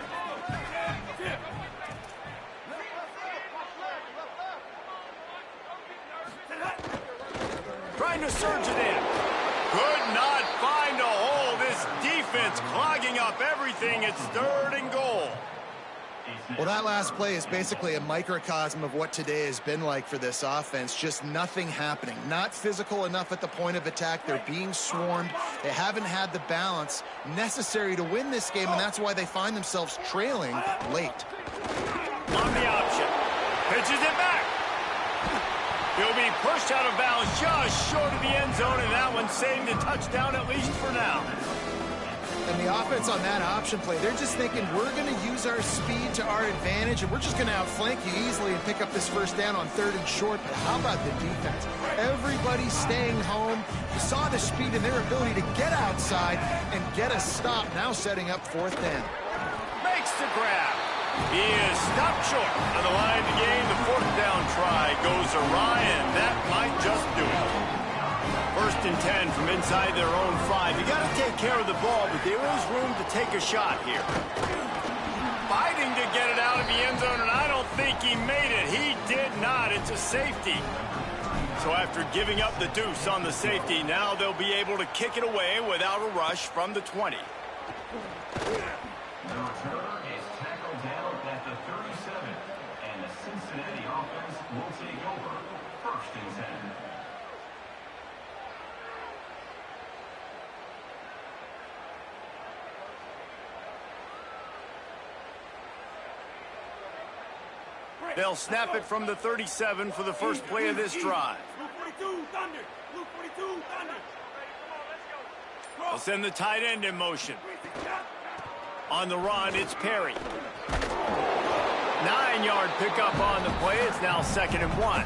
Trying to surge it in. Could not find a hole. This defense clogging up everything. It's 3rd and goal. Well, that last play is basically a microcosm of what today has been like for this offense. Just nothing happening. Not physical enough at the point of attack. They're being swarmed. They haven't had the balance necessary to win this game, and that's why they find themselves trailing late. On the option. Pitches it back. He'll be pushed out of bounds just short of the end zone, and that one saved a touchdown at least for now. And the offense on that option play, they're just thinking we're going to use our speed to our advantage, and we're just going to outflank you easily and pick up this 1st down on 3rd and short. But how about the defense? Everybody staying home. You saw the speed and their ability to get outside and get a stop, now setting up 4th down. Makes the grab. He is stopped short on the line of the game. The 4th down try goes awry, and that might just do it. 1st and 10 from inside their own 5. You got to take care of the ball, but there is room to take a shot here. Fighting to get it out of the end zone, and I don't think he made it. He did not. It's a safety. So after giving up the deuce on the safety, now they'll be able to kick it away without a rush from the 20. The returner is tackled down at the 37, and the Cincinnati offense will take over 1st and 10. They'll snap it from the 37 for the first play of this drive. They'll send the tight end in motion. On the run, it's Perry. 9-yard pickup on the play. It's now 2nd and 1.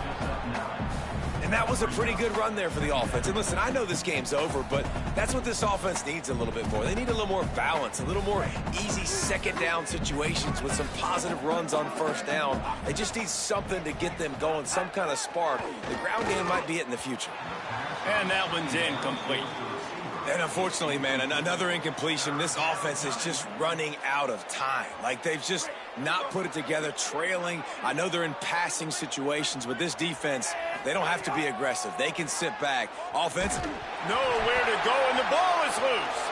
And that was a pretty good run there for the offense. And listen, I know this game's over, but that's what this offense needs a little bit more. They need a little more balance, a little more easy 2nd down situations with some positive runs on 1st down. They just need something to get them going, some kind of spark. The ground game might be it in the future. And that one's incomplete. And unfortunately, man, another incompletion. This offense is just running out of time. Like, they've just not put it together, trailing. I know they're in passing situations, but this defense, they don't have to be aggressive. They can sit back. Offense, nowhere to go, and the ball is loose.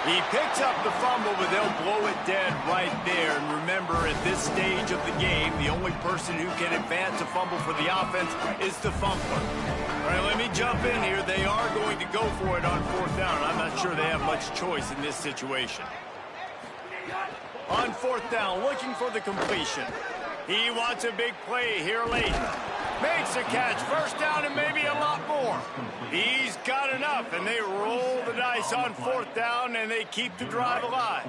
He picks up the fumble, but they'll blow it dead right there. And remember, at this stage of the game, the only person who can advance a fumble for the offense is the fumbler. All right, let me jump in here. They are going to go for it on 4th down. I'm not sure they have much choice in this situation. On 4th down, looking for the completion. He wants a big play here late. Makes a catch, 1st down and maybe a lot more. He's got enough, and they roll the dice on 4th down, and they keep the drive alive.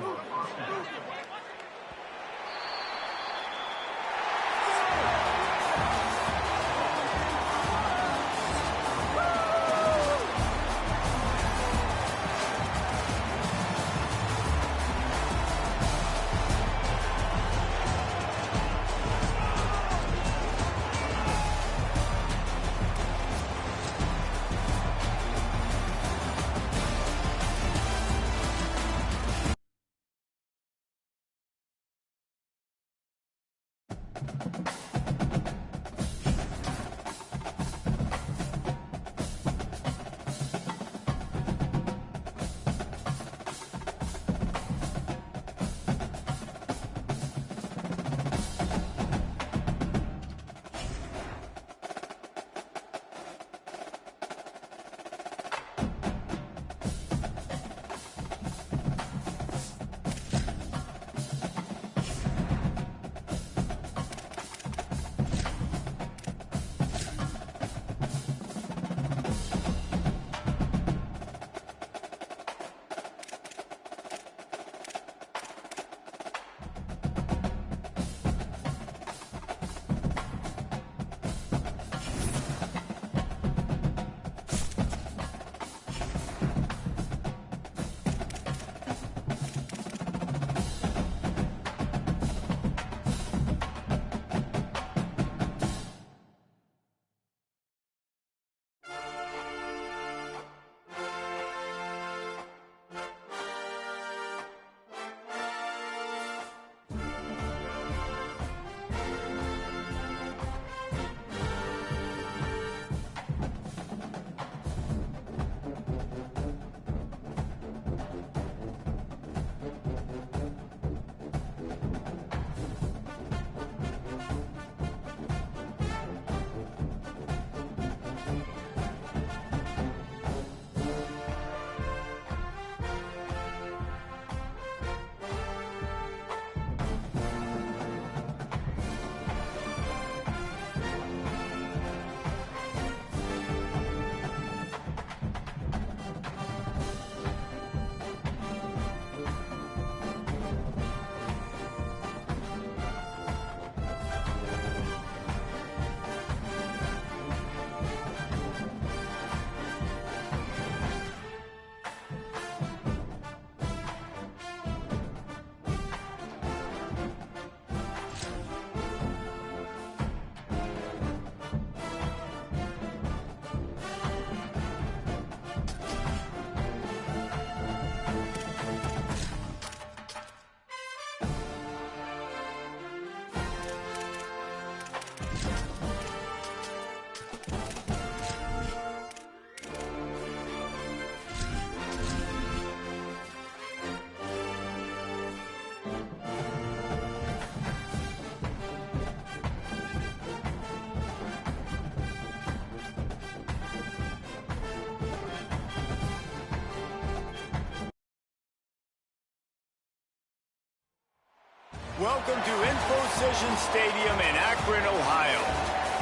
Welcome to Infocision Stadium in Akron, Ohio.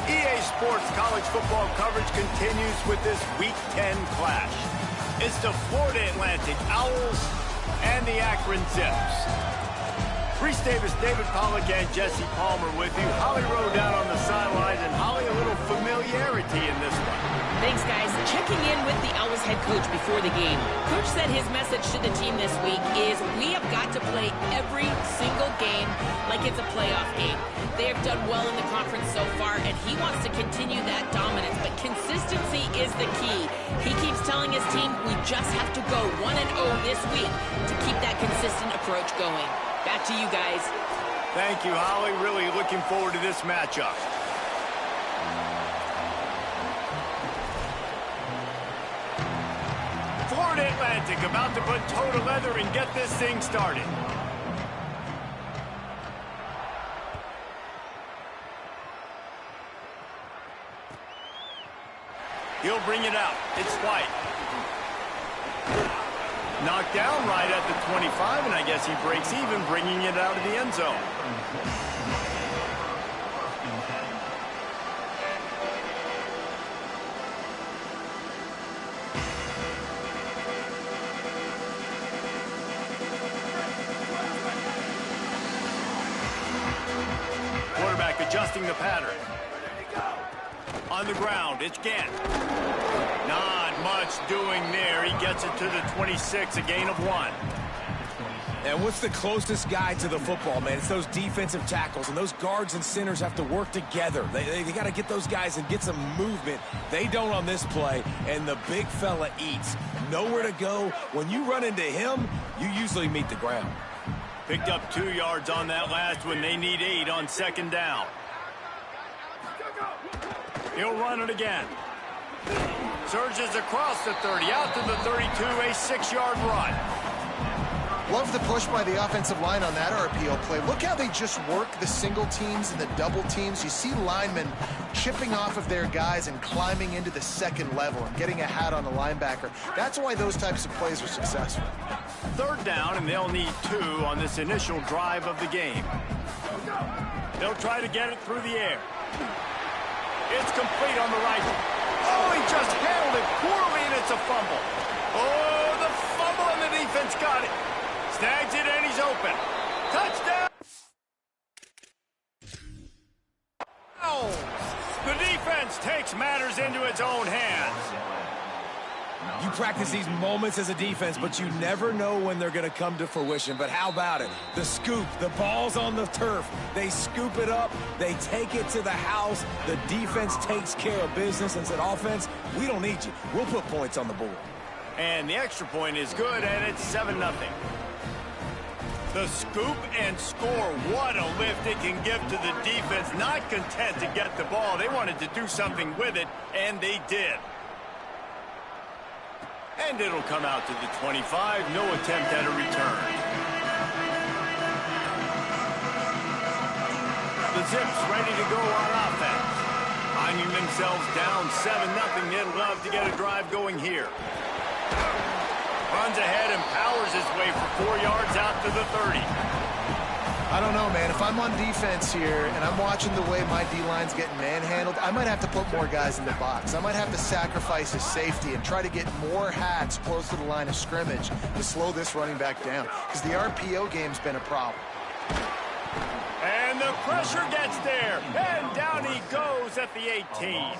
EA Sports college football coverage continues with this Week 10 clash. It's the Florida Atlantic Owls and the Akron Zips. Reese Davis, David Pollack, and Jesse Palmer with you. Holly Rowe down on the sidelines, and Holly, a little familiarity in this one. Thanks, guys. Checking in with the Owls head coach before the game. Coach said his message to the team this week is we have got to play every single game like it's a playoff game. They have done well in the conference so far, and he wants to continue that dominance, but consistency is the key. He keeps telling his team we just have to go 1-0 this week to keep that consistent approach going. Back to you guys. Thank you, Holly. Really looking forward to this matchup. Florida Atlantic about to put toe to leather and get this thing started. He'll bring it out. It's White. Knocked down right at the 25, and I guess he breaks even, bringing it out of the end zone. Quarterback adjusting the pattern. On the ground, it's Gant. Not much doing there. He gets it to the 26, a gain of 1. And what's the closest guy to the football, man? It's those defensive tackles, and those guards and centers have to work together. They got to get those guys and get some movement. They don't on this play, and the big fella eats. Nowhere to go. When you run into him, you usually meet the ground. Picked up 2 yards on that last one. They need 8 on second down. He'll run it again. Surges across the 30, out to the 32, a 6-yard run. Love the push by the offensive line on that RPO play. Look how they just work the single teams and the double teams. You see linemen chipping off of their guys and climbing into the second level and getting a hat on the linebacker. That's why those types of plays are successful. Third down, and they'll need 2 on this initial drive of the game. They'll try to get it through the air. It's complete on the right. Oh, he just handled it poorly, and it's a fumble. Oh, the fumble, and the defense got it. Snags it, and he's open. Touchdown! Oh, the defense takes matters into its own hands. You practice these moments as a defense, but you never know when they're going to come to fruition. But how about it? The scoop, the ball's on the turf. They scoop it up. They take it to the house. The defense takes care of business and said, offense, we don't need you. We'll put points on the board. And the extra point is good, and it's 7-0. The scoop and score. What a lift it can give to the defense. Not content to get the ball. They wanted to do something with it, and they did. And it'll come out to the 25. No attempt at a return. The Zips ready to go on offense. Finding themselves down 7-0. They'd love to get a drive going here. Runs ahead and powers his way for 4 yards out to the 30. I don't know, man. If I'm on defense here and I'm watching the way my D-line's getting manhandled, I might have to put more guys in the box. I might have to sacrifice his safety and try to get more hats close to the line of scrimmage to slow this running back down, because the RPO game's been a problem. And the pressure gets there, and down he goes at the 18.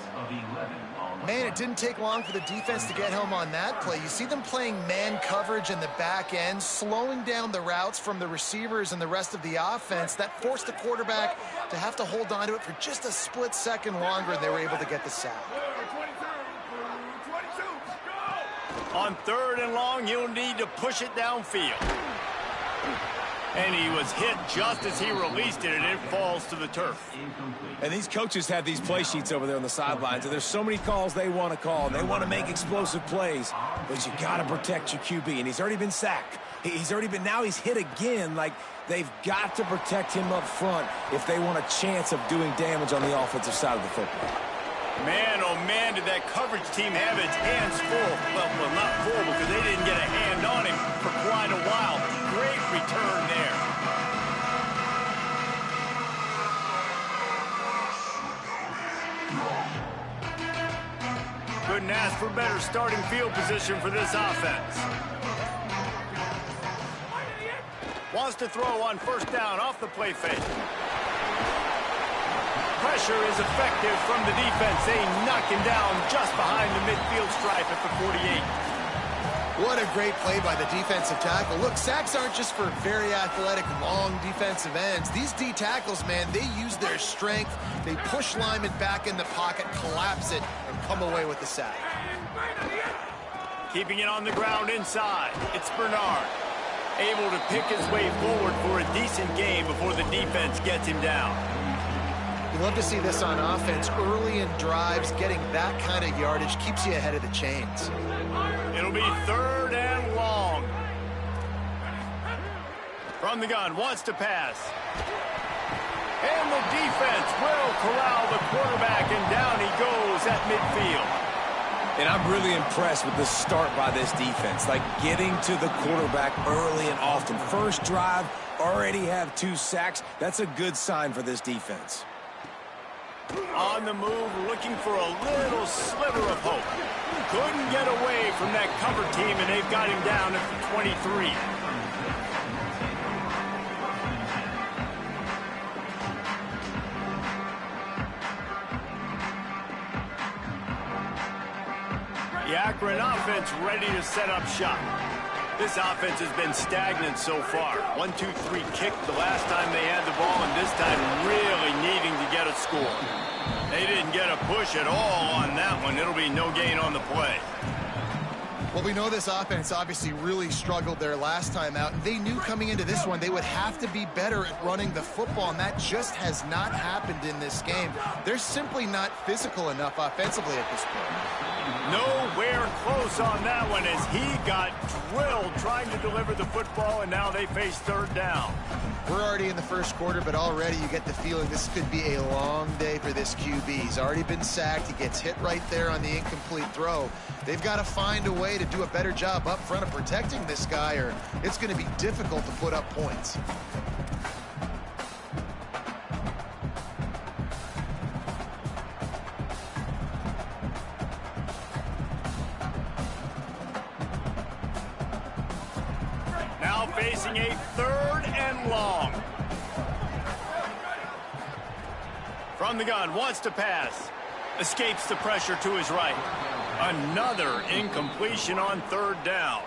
Man, it didn't take long for the defense to get home on that play. You see them playing man coverage in the back end, slowing down the routes from the receivers and the rest of the offense. That forced the quarterback to have to hold on to it for just a split second longer, and they were able to get the sack. On 3rd and long, he'll need to push it downfield. And he was hit just as he released it, and it falls to the turf. And these coaches have these play sheets over there on the sidelines, and there's so many calls they want to call, and they want to make explosive plays. But you got to protect your QB, and he's already been sacked. Now he's hit again. Like, they've got to protect him up front if they want a chance of doing damage on the offensive side of the football. Man, oh man, did that coverage team have its hands full. Well, not full, because they didn't get a hand on him for quite a while. Great return there. couldn't ask for better starting field position for this offense. Wants to throw on first down off the play fake. Pressure is effective from the defense. They knock him down just behind the midfield stripe at the 48. What a great play by the defensive tackle. Look, sacks aren't just for very athletic, long defensive ends. These D tackles, man, they use their strength. They push linemen back in the pocket, collapse it, and come away with the sack. Keeping it on the ground inside. It's Bernard. Able to pick his way forward for a decent gain before the defense gets him down. You love to see this on offense. Early in drives, getting that kind of yardage keeps you ahead of the chains. It'll be third and long. From the gun, wants to pass. And the defense will corral the quarterback, and down he goes at midfield. And I'm really impressed with the start by this defense, like getting to the quarterback early and often. First drive, already have 2 sacks. That's a good sign for this defense. On the move, looking for a little sliver of hope. Couldn't get away from that cover team, and they've got him down at the 23. The Akron offense ready to set up shop. This offense has been stagnant so far. 1-2-3 kick the last time they had the ball, and this time really needing to get a score. They didn't get a push at all on that one. It'll be no gain on the play. Well, we know this offense obviously really struggled their last time out. They knew coming into this one they would have to be better at running the football, and that just has not happened in this game. They're simply not physical enough offensively at this point. Nowhere close on that one as he got drilled trying to deliver the football, and now they face third down. We're already in the first quarter, but already you get the feeling this could be a long day for this QB. He's already been sacked. He gets hit right there on the incomplete throw. They've got to find a way to do a better job up front of protecting this guy, or it's going to be difficult to put up points. Now facing a third and long. From the gun, wants to pass. Escapes the pressure to his right. Another incompletion on third down.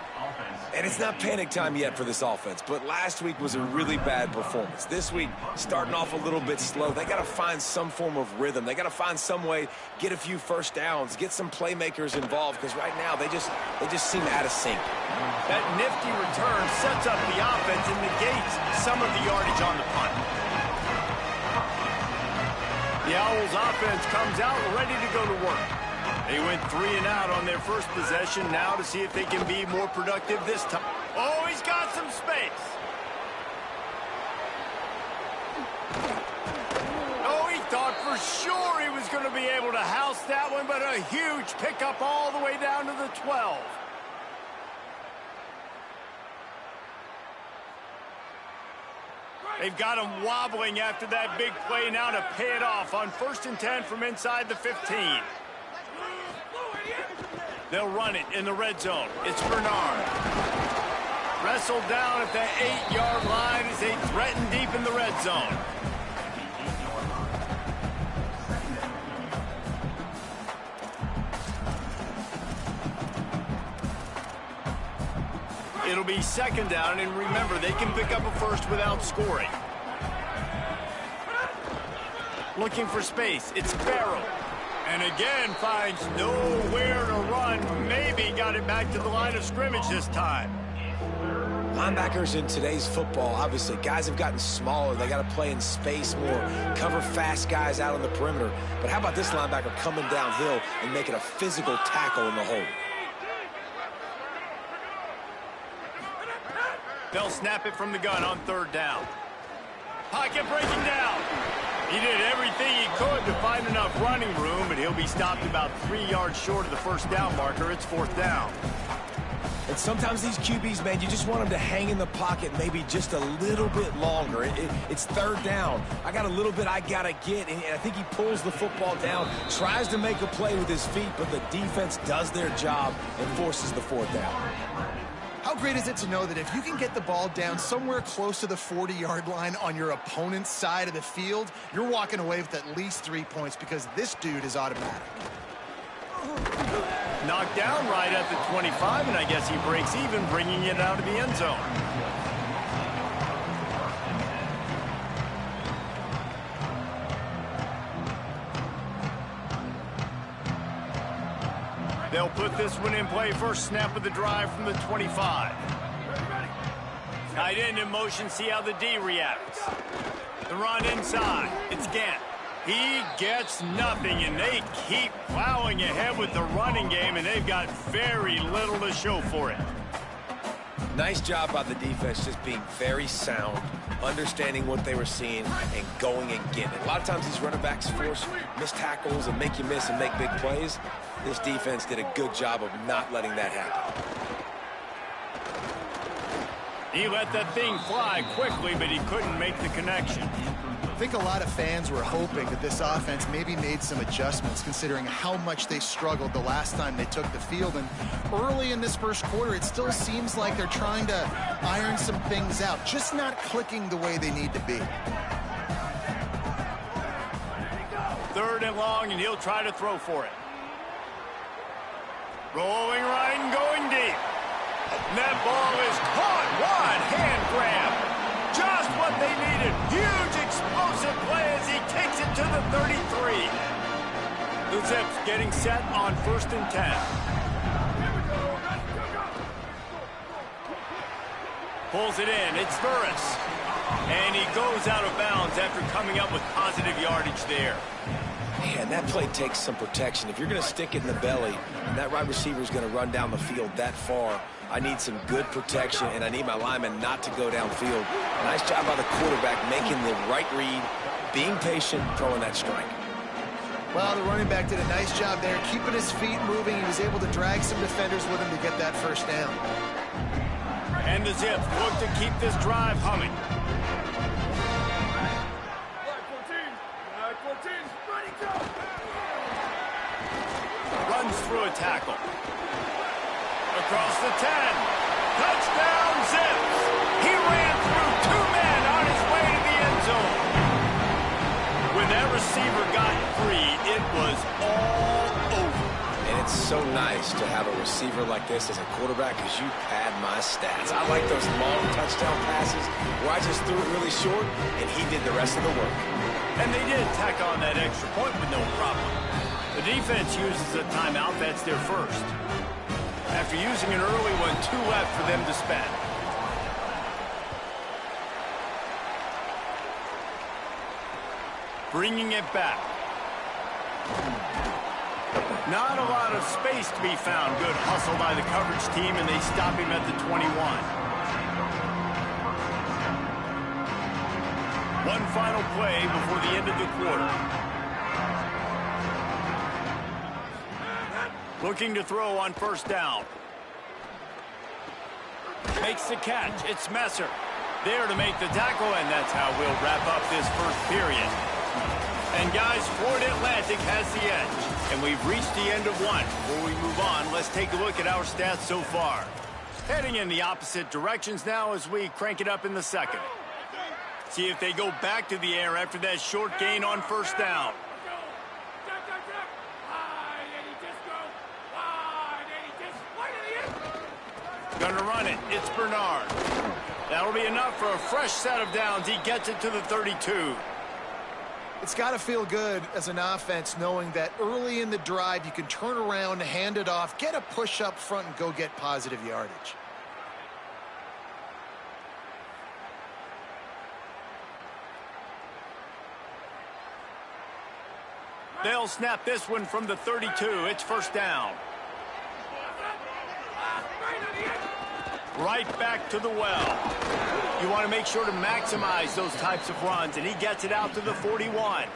And it's not panic time yet for this offense, but last week was a really bad performance. This week, starting off a little bit slow. They got to find some form of rhythm. They got to find some way, get a few first downs, get some playmakers involved, because right now they just seem out of sync. That nifty return sets up the offense and negates some of the yardage on the punt. The Owls offense comes out ready to go to work. They went 3 and out on their first possession, now to see if they can be more productive this time. Oh, he's got some space. Oh, he thought for sure he was going to be able to house that one, but a huge pickup all the way down to the 12. They've got him wobbling after that big play now to pay it off on 1st and 10 from inside the 15. They'll run it in the red zone. It's Bernard. Wrestled down at the 8-yard line as they threaten deep in the red zone. It'll be 2nd down, and remember, they can pick up a first without scoring. Looking for space. It's Farrell. And again, finds nowhere to run. Maybe got it back to the line of scrimmage this time. Linebackers in today's football, obviously, guys have gotten smaller. They got to play in space more, cover fast guys out on the perimeter. But how about this linebacker coming downhill and making a physical tackle in the hole? They'll snap it from the gun on 3rd down. Pocket breaking down. He did everything he could to find enough running room, but he'll be stopped about 3 yards short of the 1st down marker. It's 4th down. And And sometimes these QBs, man, you just want them to hang in the pocket maybe just a little bit longer. It's third down. I got a little bit I got to get, and I think he pulls the football down, tries to make a play with his feet, but the defense does their job and forces the fourth down. How great is it to know that if you can get the ball down somewhere close to the 40-yard line on your opponent's side of the field, you're walking away with at least 3 points because this dude is automatic. Knocked down right at the 25, and I guess he breaks even, bringing it out of the end zone. They'll put this one in play. First snap of the drive from the 25. Tight end in motion. See how the D reacts. The run inside. It's Gant. He gets nothing, and they keep plowing ahead with the running game, and they've got very little to show for it. Nice job by the defense, just being very sound, understanding what they were seeing, and going and getting it. A lot of times these running backs force missed tackles and make you miss and make big plays. This defense did a good job of not letting that happen. He let that thing fly quickly, but he couldn't make the connection. I think a lot of fans were hoping that this offense maybe made some adjustments considering how much they struggled the last time they took the field. And early in this first quarter, it still seems like they're trying to iron some things out, just not clicking the way they need to be. Third and long, and he'll try to throw for it. Rolling right and going deep. And that ball is caught. One hand grab. Just what they needed. Huge explosive play as he takes it to the 33. The Zips getting set on 1st and 10. Pulls it in. It's Burris. And he goes out of bounds after coming up with positive yardage there. Man, that play takes some protection. If you're going to stick it in the belly, and that wide receiver is going to run down the field that far, I need some good protection, and I need my lineman not to go downfield. Nice job by the quarterback making the right read, being patient, throwing that strike. Well, the running back did a nice job there, keeping his feet moving. He was able to drag some defenders with him to get that first down. And the Zips look to keep this drive humming. Runs through a tackle. Across the 10. Touchdown, Zips. He ran through 2 men on his way to the end zone. When that receiver got free, it was all over. And it's so nice to have a receiver like this as a quarterback because you pad my stats. I like those long touchdown passes where I just threw it really short and he did the rest of the work. And they did tack on that extra point with no problem. The defense uses a timeout. That's their first. After using an early one, 2 left for them to spend. Bringing it back. Not a lot of space to be found. Good hustle by the coverage team, and they stop him at the 21. One final play before the end of the quarter. Looking to throw on 1st down. Makes the catch. It's Messer. There to make the tackle, and that's how we'll wrap up this first period. And guys, Florida Atlantic has the edge. And we've reached the end of one. Before we move on, let's take a look at our stats so far. Heading in the opposite directions now as we crank it up in the second. See if they go back to the air after that short gain on 1st down. Gonna run it. It's Bernard. That'll be enough for a fresh set of downs. He gets it to the 32. It's got to feel good as an offense knowing that early in the drive you can turn around, hand it off, get a push up front, and go get positive yardage. They'll snap this one from the 32. It's 1st down. Right back to the well. You want to make sure to maximize those types of runs, and he gets it out to the 41.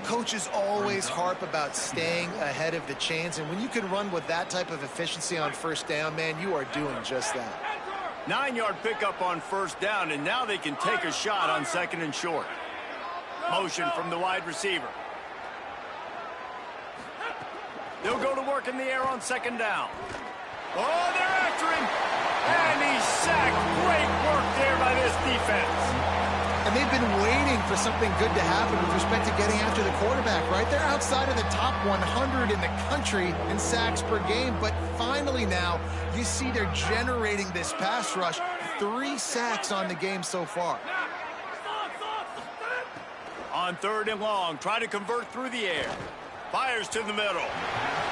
Coaches always harp about staying ahead of the chains, and when you can run with that type of efficiency on first down, man, you are doing just that. 9-yard pickup on first down, and now they can take a shot on second and short. Motion from the wide receiver. They'll go to work in the air on second down. Oh, they're after him. And he's sacked. Great work there by this defense. And they've been waiting for something good to happen with respect to getting after the quarterback, right? They're outside of the top 100 in the country in sacks per game. But finally now, you see they're generating this pass rush. 3 sacks on the game so far. On third and long, try to convert through the air. Fires to the middle.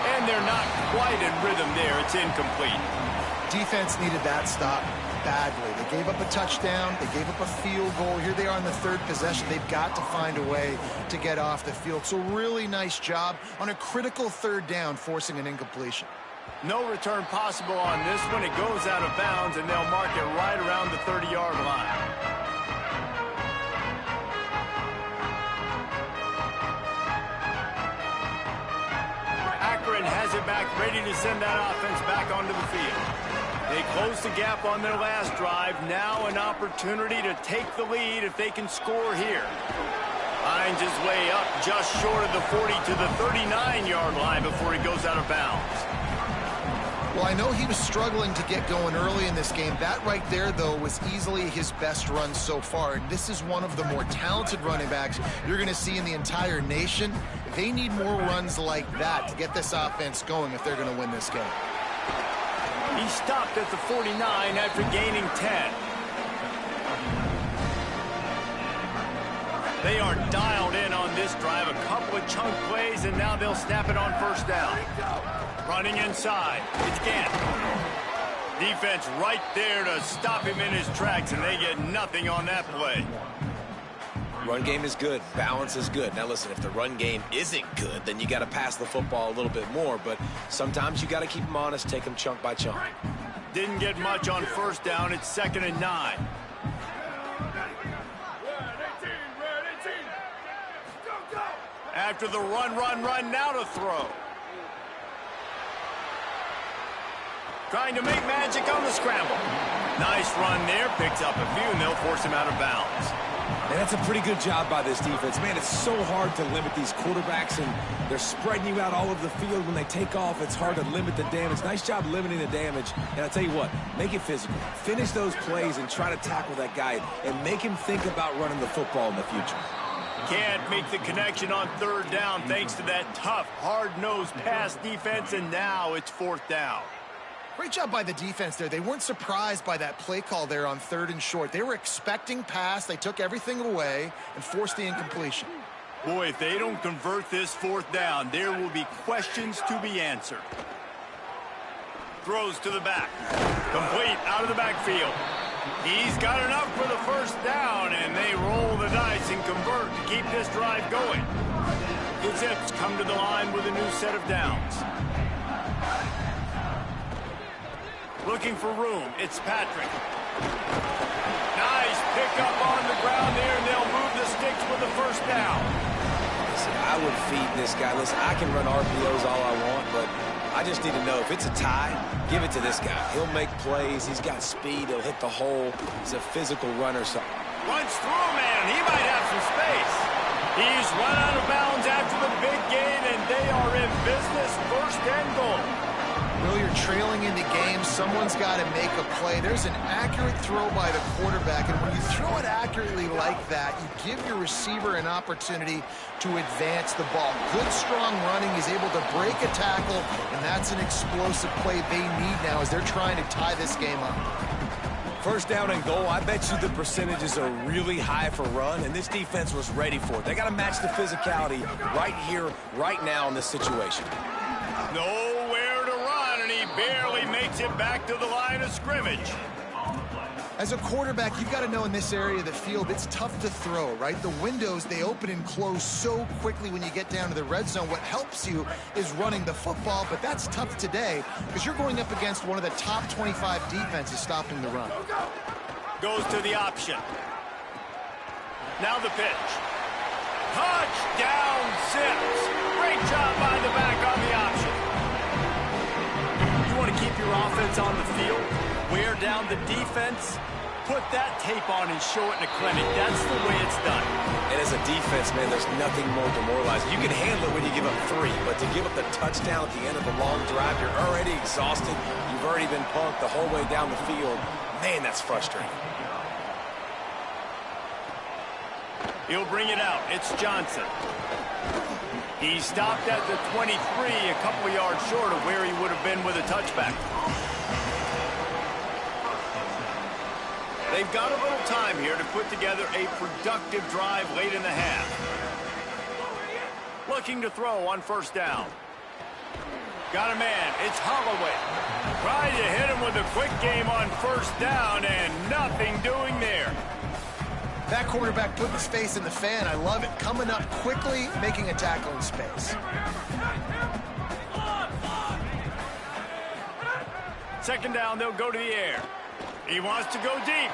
And they're not quite in rhythm there. It's incomplete. Defense needed that stop badly. They gave up a touchdown. They gave up a field goal. Here they are on the third possession. They've got to find a way to get off the field. So really nice job on a critical third down, forcing an incompletion. No return possible on this one. It goes out of bounds, and they'll mark it right around the 30-yard line. Has it back, ready to send that offense back onto the field. They close the gap on their last drive. Now an opportunity to take the lead if they can score here. Finds his way up just short of the 40 to the 39-yard line before he goes out of bounds. Well, I know he was struggling to get going early in this game. That right there, though, was easily his best run so far. And this is one of the more talented running backs you're going to see in the entire nation. They need more runs like that to get this offense going if they're going to win this game. He stopped at the 49 after gaining 10. They are dialed in on this drive. A couple of chunk plays, and now they'll snap it on first down. Running inside. It's Gant. Defense right there to stop him in his tracks, and they get nothing on that play. Run game is good. Balance is good. Now, listen, if the run game isn't good, then you got to pass the football a little bit more. But sometimes you got to keep them honest, take them chunk by chunk. Didn't get much on first down. It's 2nd and 9. After the run, now to throw. Trying to make magic on the scramble. Nice run there. Picks up a few, and they'll force him out of bounds. And that's a pretty good job by this defense. Man, it's so hard to limit these quarterbacks, and they're spreading you out all over the field. When they take off, it's hard to limit the damage. Nice job limiting the damage. And I'll tell you what, make it physical. Finish those plays and try to tackle that guy and make him think about running the football in the future. Can't make the connection on third down thanks to that tough, hard-nosed pass defense, and now it's 4th down. Great job by the defense there. They weren't surprised by that play call there on 3rd and short. They were expecting pass. They took everything away and forced the incompletion. Boy, if they don't convert this 4th down, there will be questions to be answered. Throws to the back. Complete out of the backfield. He's got enough for the first down, and they roll the dice and convert to keep this drive going. The Zips come to the line with a new set of downs. Looking for room. It's Patrick. Nice pickup on the ground there, and they'll move the sticks with the first down. Listen, I would feed this guy. Listen, I can run RPOs all I want, but I just need to know if it's a tie, give it to this guy. He'll make plays. He's got speed. He'll hit the hole. He's a physical runner. So runs through, man. He might have some space. He's run out of bounds after the big gain, and they are in business. 1st and goal. Well, you're trailing in the game. Someone's got to make a play. There's an accurate throw by the quarterback, and when you throw it accurately like that, you give your receiver an opportunity to advance the ball. Good, strong running. He's able to break a tackle, and that's an explosive play they need now as they're trying to tie this game up. 1st down and goal, I bet you the percentages are really high for run, and this defense was ready for it. They got to match the physicality right here, right now in this situation. Nowhere to run, and he barely makes it back to the line of scrimmage. As a quarterback, you've got to know in this area of the field, it's tough to throw, right? The windows, they open and close so quickly when you get down to the red zone. What helps you is running the football, but that's tough today because you're going up against one of the top 25 defenses stopping the run. Goes to the option. Now the pitch. Touchdown Zips. Great job by the back on the option. You want to keep your offense on the field, wear down the defense, put that tape on and show it in a clinic. That's the way it's done. And as a defense, man, there's nothing more demoralizing. You can handle it when you give up 3, but to give up the touchdown at the end of a long drive, you're already exhausted. You've already been punked the whole way down the field. Man, that's frustrating. He'll bring it out. It's Johnson. He stopped at the 23, a couple yards short of where he would have been with a touchback. They've got a little time here to put together a productive drive late in the half. Looking to throw on first down. Got a man. It's Holloway. Trying to hit him with a quick game on first down, and nothing doing there. That quarterback putting his face in the fan. I love it. Coming up quickly, making a tackle in space. Second down, they'll go to the air. He wants to go deep.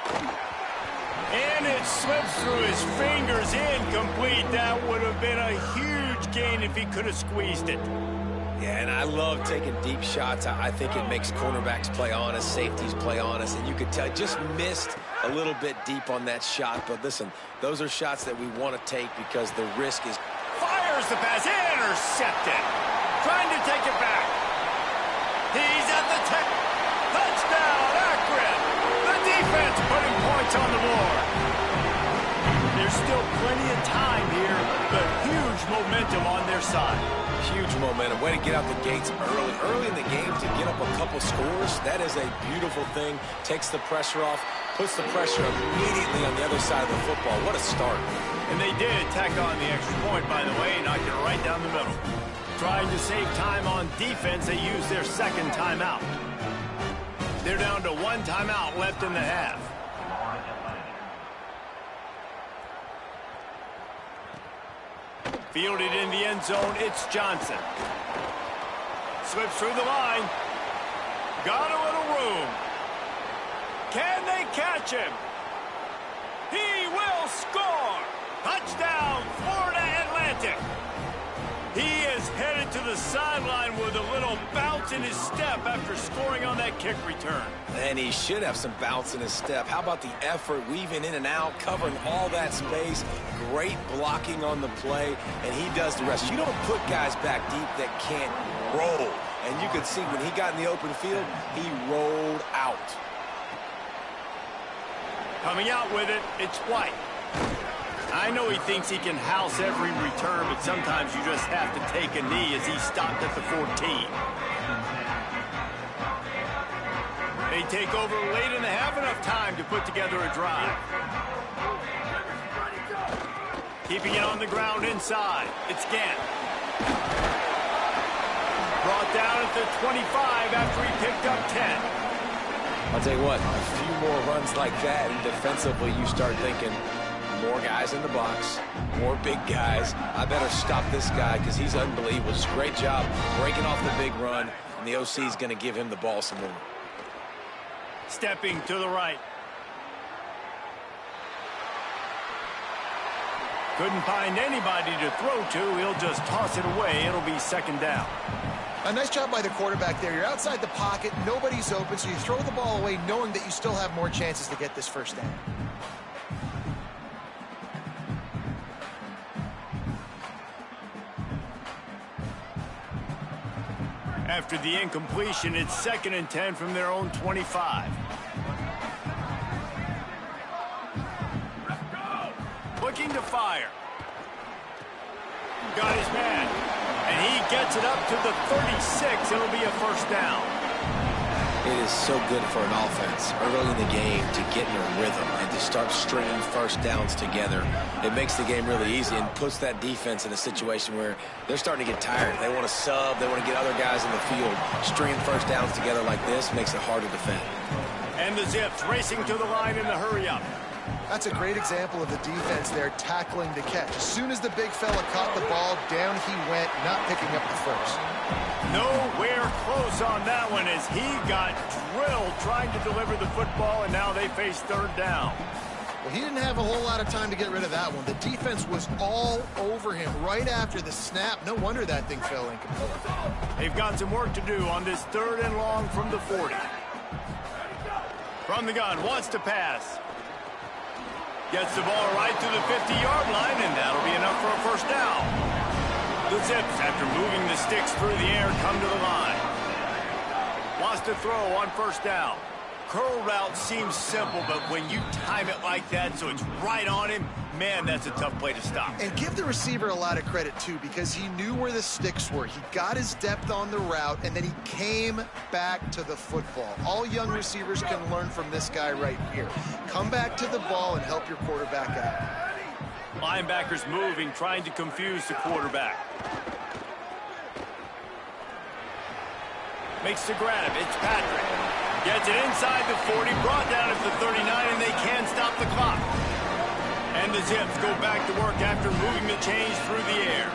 And it slips through his fingers, incomplete. That would have been a huge gain if he could have squeezed it. Yeah, and I love taking deep shots. I think it makes cornerbacks play honest, safeties play honest, and you could tell just missed a little bit deep on that shot. But listen, those are shots that we want to take because the risk is... Fires the pass, intercepted. Trying to take it back. He's at the 10. Touchdown, Akron. The defense putting points on the board. There's still plenty of time here, but huge momentum on their side. Huge momentum. Way to get out the gates early in the game to get up a couple scores. That is a beautiful thing. Takes the pressure off, puts the pressure immediately on the other side of the football. What a start. And they did tack on the extra point, by the way, knocked it right down the middle. Trying to save time on defense, they used their second timeout. They're down to 1 timeout left in the half. Fielded in the end zone, it's Johnson. Slips through the line. Got a little room. Can they catch him? He will score! Touchdown, Florida Atlantic! He is headed to the sideline with a little bounce in his step after scoring on that kick return. And he should have some bounce in his step. How about the effort, weaving in and out, covering all that space, great blocking on the play, and he does the rest. You don't put guys back deep that can't roll. And you could see when he got in the open field, he rolled out. Coming out with it, it's White. I know he thinks he can house every return, but sometimes you just have to take a knee as he stopped at the 14. They take over late in the half, enough time to put together a drive. Keeping it on the ground inside. It's Gant. Brought down at the 25 after he picked up 10. I'll tell you what, a few more runs like that, and defensively you start thinking, more guys in the box, more big guys. I better stop this guy because he's unbelievable. Just a great job breaking off the big run, and the OC is going to give him the ball some more. Stepping to the right. Couldn't find anybody to throw to. He'll just toss it away. It'll be second down. A nice job by the quarterback there. You're outside the pocket. Nobody's open, so you throw the ball away knowing that you still have more chances to get this first down. After the incompletion, it's 2nd and 10 from their own 25. Looking to fire. Got his man. And he gets it up to the 36. It'll be a first down. It is so good for an offense early in the game to get in a rhythm and to start stringing first downs together. It makes the game really easy and puts that defense in a situation where they're starting to get tired. They want to sub. They want to get other guys in the field. Stringing first downs together like this makes it hard to defend. And the Zips racing to the line in the hurry-up. That's a great example of the defense there tackling the catch. As soon as the big fella caught the ball, down he went, not picking up the first. Nowhere close on that one as he got drilled trying to deliver the football, and now they face third down. Well, he didn't have a whole lot of time to get rid of that one. The defense was all over him right after the snap. No wonder that thing fell incomplete. They've got some work to do on this 3rd and long from the 40. From the gun, wants to pass. Gets the ball right to the 50-yard line, and that'll be enough for a first down. The Zips, after moving the sticks through the air, come to the line. Wants to throw on first down. Curl route seems simple, but when you time it like that so it's right on him, man, that's a tough play to stop. And give the receiver a lot of credit, too, because he knew where the sticks were. He got his depth on the route, and then he came back to the football. All young receivers can learn from this guy right here. Come back to the ball and help your quarterback out. Linebackers moving, trying to confuse the quarterback. Makes the grab. It's Patrick. Gets it inside the 40, brought down at the 39, and they can't stop the clock. And the Zips go back to work after moving the chains through the air.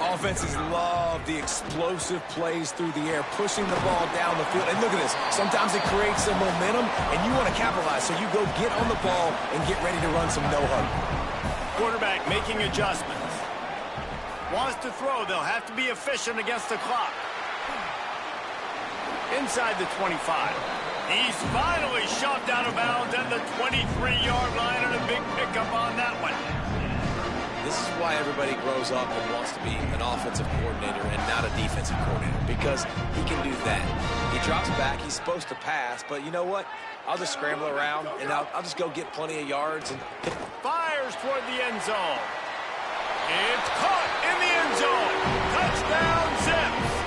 Offenses love the explosive plays through the air, pushing the ball down the field. And look at this. Sometimes it creates some momentum, and you want to capitalize. So you go get on the ball and get ready to run some no-huddle. Quarterback making adjustments. Wants to throw. They'll have to be efficient against the clock. Inside the 25. He's finally shoved out of bounds at the 23-yard line, and a big pickup on that one. This is why everybody grows up and wants to be an offensive coordinator and not a defensive coordinator, because he can do that. He drops back. He's supposed to pass, but you know what? I'll just scramble around, and I'll just go get plenty of yards. And fires toward the end zone. It's caught in the end zone. Touchdown, Zips.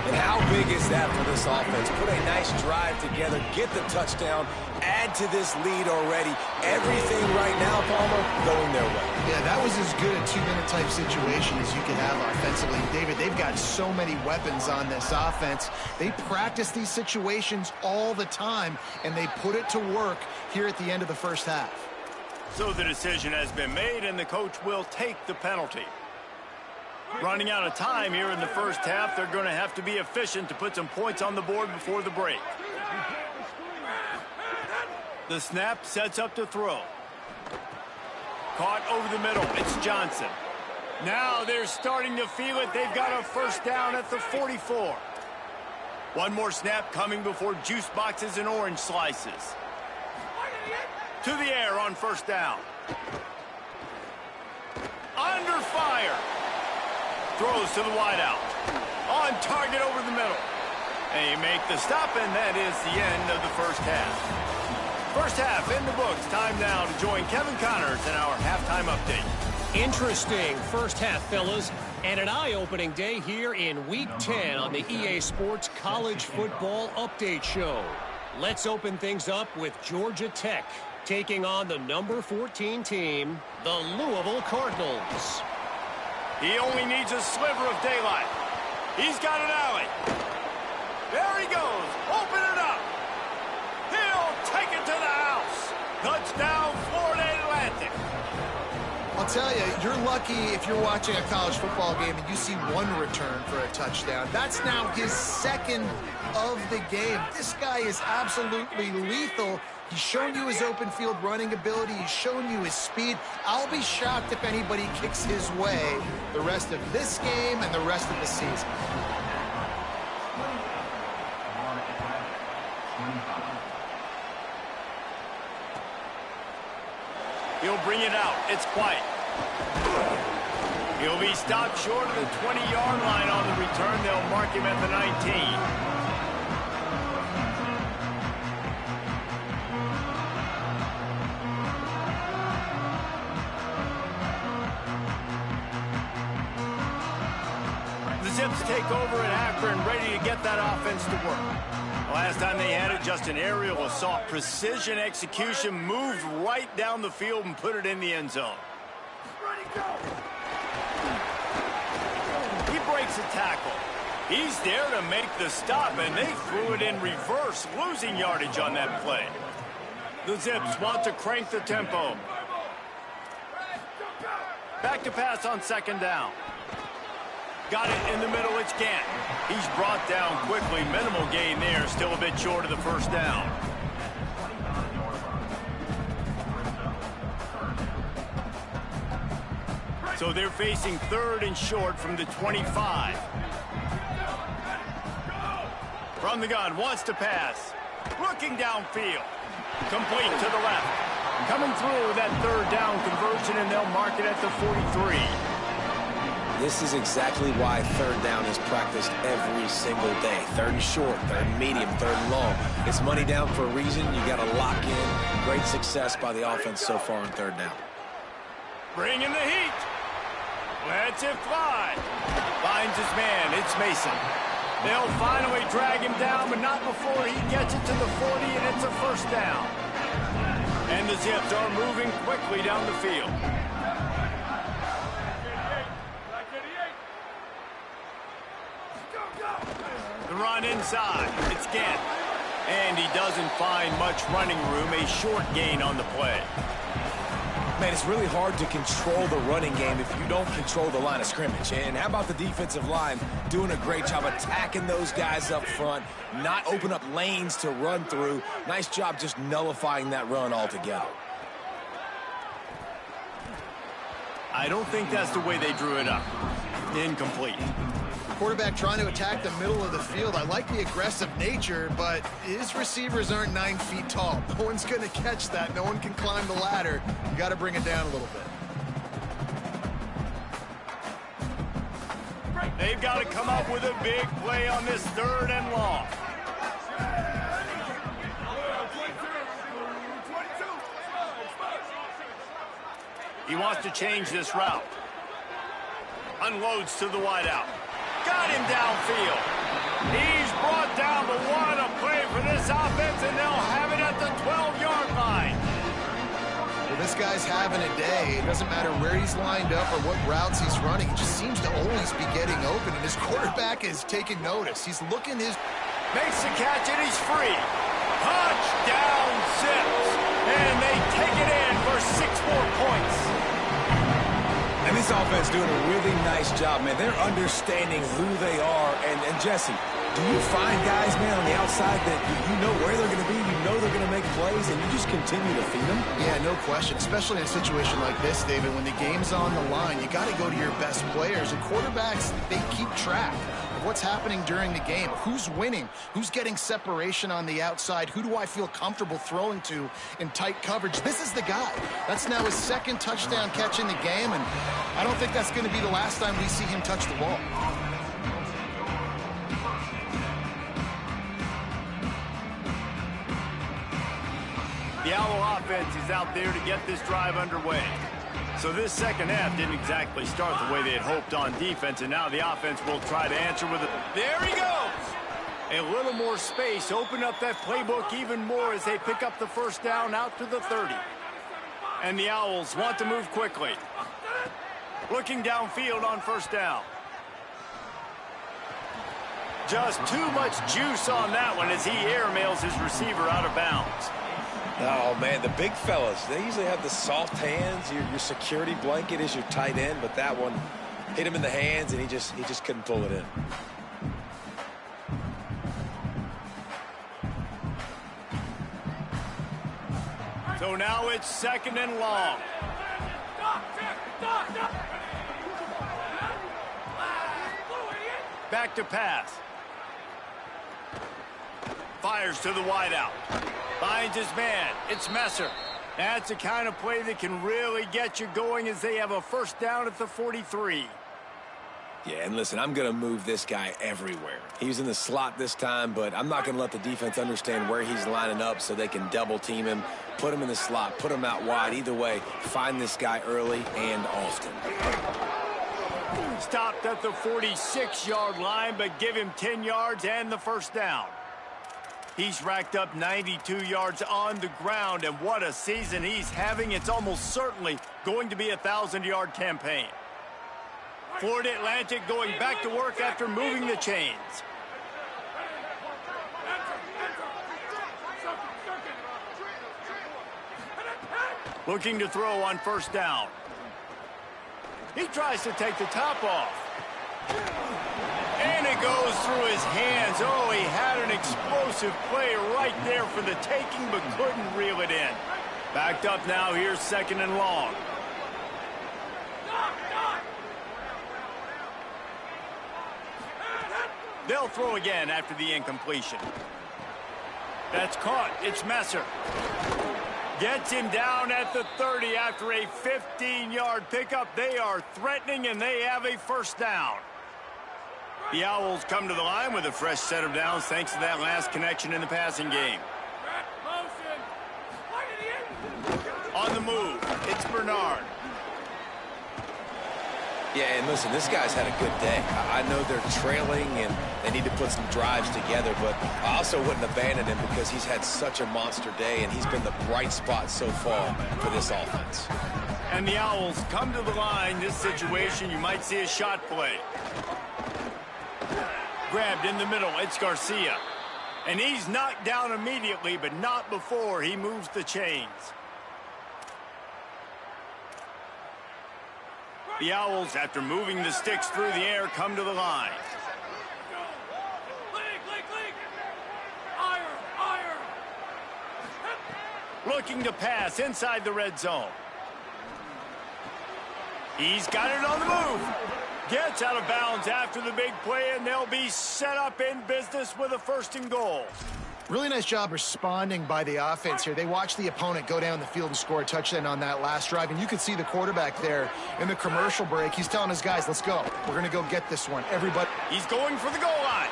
And how big is that for this offense? Put a nice drive together, get the touchdown, add to this lead already. Everything right now, Palmer, going their way. Yeah, that was as good a two-minute type situation as you could have offensively. David, they've got so many weapons on this offense. They practice these situations all the time, and they put it to work here at the end of the first half. So the decision has been made, and the coach will take the penalty. Running out of time here in the first half, they're going to have to be efficient to put some points on the board before the break. The snap sets up to throw. Caught over the middle. It's Johnson. Now they're starting to feel it. They've got a first down at the 44. One more snap coming before juice boxes and orange slices. To the air on first down. Under fire. Throws to the wideout. On target over the middle. And you make the stop, and that is the end of the first half. First half in the books. Time now to join Kevin Connors in our halftime update. Interesting first half, fellas, and an eye-opening day here in Week 10 on the EA Sports College Football Update Show. Let's open things up with Georgia Tech taking on the number 14 team, the Louisville Cardinals. He only needs a sliver of daylight. He's got an alley. There he goes. Open it up. He'll take it to the house. Touchdown, Florida Atlantic. I'll tell you, you're lucky if you're watching a college football game and you see one return for a touchdown. That's now his second of the game. This guy is absolutely lethal. He's shown you his open field running ability. He's shown you his speed. I'll be shocked if anybody kicks his way the rest of this game and the rest of the season. He'll bring it out. It's quiet. He'll be stopped short of the 20-yard line on the return. They'll mark him at the 19. The Zips take over at Akron, ready to get that offense to work. Last time they had it, just an aerial assault. Precision execution, moved right down the field and put it in the end zone. He breaks a tackle. He's there to make the stop, and they threw it in reverse, losing yardage on that play. The Zips want to crank the tempo. Back to pass on second down. Got it in the middle, it's Gant. He's brought down quickly. Minimal gain there, still a bit short of the first down. So they're facing 3rd and short from the 25. From the gun, wants to pass. Looking downfield. Complete to the left. Coming through with that 3rd down conversion, and they'll mark it at the 43. This is exactly why 3rd down is practiced every single day. 3rd and short, 3rd and medium, 3rd and long. It's money down for a reason. You got to lock in. Great success by the offense so far on 3rd down. Bringing the heat. Lets it fly. Finds his man. It's Mason. They'll finally drag him down, but not before he gets it to the 40, and it's a 1st down. And the Zips are moving quickly down the field. The run inside. It's Gant. And he doesn't find much running room. A short gain on the play. Man, it's really hard to control the running game if you don't control the line of scrimmage. And how about the defensive line doing a great job attacking those guys up front, not open up lanes to run through. Nice job just nullifying that run altogether. I don't think that's the way they drew it up. Incomplete. Quarterback trying to attack the middle of the field. I like the aggressive nature, but his receivers aren't 9 feet tall. No one's going to catch that. No one can climb the ladder. You got to bring it down a little bit. They've got to come up with a big play on this 3rd and long. He wants to change this route. Unloads to the wideout. Got him downfield. He's brought down, but what a play for this offense, and they'll have it at the 12-yard line. Well, this guy's having a day. It doesn't matter where he's lined up or what routes he's running. He just seems to always be getting open, and his quarterback is taking notice. He's looking his... Makes the catch, and he's free. Touchdown, Zips. And they take it in for 6 more points. And this offense doing a really nice job, man. They're understanding who they are. And Jesse, do you find guys, man, on the outside that you know where they're going to be, you know they're going to make plays, and you just continue to feed them? Yeah, no question, especially in a situation like this, David, when the game's on the line, you got to go to your best players. And quarterbacks, they keep track of what's happening during the game. Who's winning? Who's getting separation on the outside? Who do I feel comfortable throwing to in tight coverage? This is the guy. That's now his 2nd touchdown catch in the game, and I don't think that's going to be the last time we see him touch the ball. The Owl offense is out there to get this drive underway. So this 2nd half didn't exactly start the way they had hoped on defense, and now the offense will try to answer with it. There he goes! A little more space, open up that playbook even more as they pick up the 1st down out to the 30. And the Owls want to move quickly. Looking downfield on 1st down. Just too much juice on that one as he airmails his receiver out of bounds. Oh, man, the big fellas, they usually have the soft hands. Your security blanket is your tight end, but that one hit him in the hands, and he just couldn't pull it in. So now it's 2nd and long. Back to pass. Fires to the wideout. Finds his man. It's Messer. That's the kind of play that can really get you going as they have a 1st down at the 43. Yeah, and listen, I'm going to move this guy everywhere. He's in the slot this time, but I'm not going to let the defense understand where he's lining up so they can double team him, put him in the slot, put him out wide. Either way, find this guy early and often. Stopped at the 46-yard line, but give him 10 yards and the 1st down. He's racked up 92 yards on the ground, and what a season he's having. It's almost certainly going to be a 1,000-yard campaign. Florida Atlantic going back to work after moving the chains. Looking to throw on 1st down. He tries to take the top off. And it goes through his hands. Oh, he had an explosive play right there for the taking, but couldn't reel it in. Backed up now. Here's 2nd and long. They'll throw again after the incompletion. That's caught. It's Messer. Gets him down at the 30 after a 15-yard pickup. They are threatening, and they have a first down. The Owls come to the line with a fresh set of downs thanks to that last connection in the passing game. On the move, it's Bernard. Yeah, and listen, this guy's had a good day. I know they're trailing and they need to put some drives together, but I also wouldn't abandon him because he's had such a monster day, and he's been the bright spot so far for this offense. And the Owls come to the line. This situation, you might see a shot play. Grabbed in the middle, it's Garcia. And he's knocked down immediately, but not before he moves the chains. The Owls, after moving the sticks through the air, come to the line. Looking to pass inside the red zone. He's got it on the move. Gets out of bounds after the big play, and they'll be set up in business with a 1st and goal. Really nice job responding by the offense here. They watched the opponent go down the field and score a touchdown on that last drive, and you could see the quarterback there in the commercial break. He's telling his guys, let's go. We're going to go get this one. Everybody. He's going for the goal line,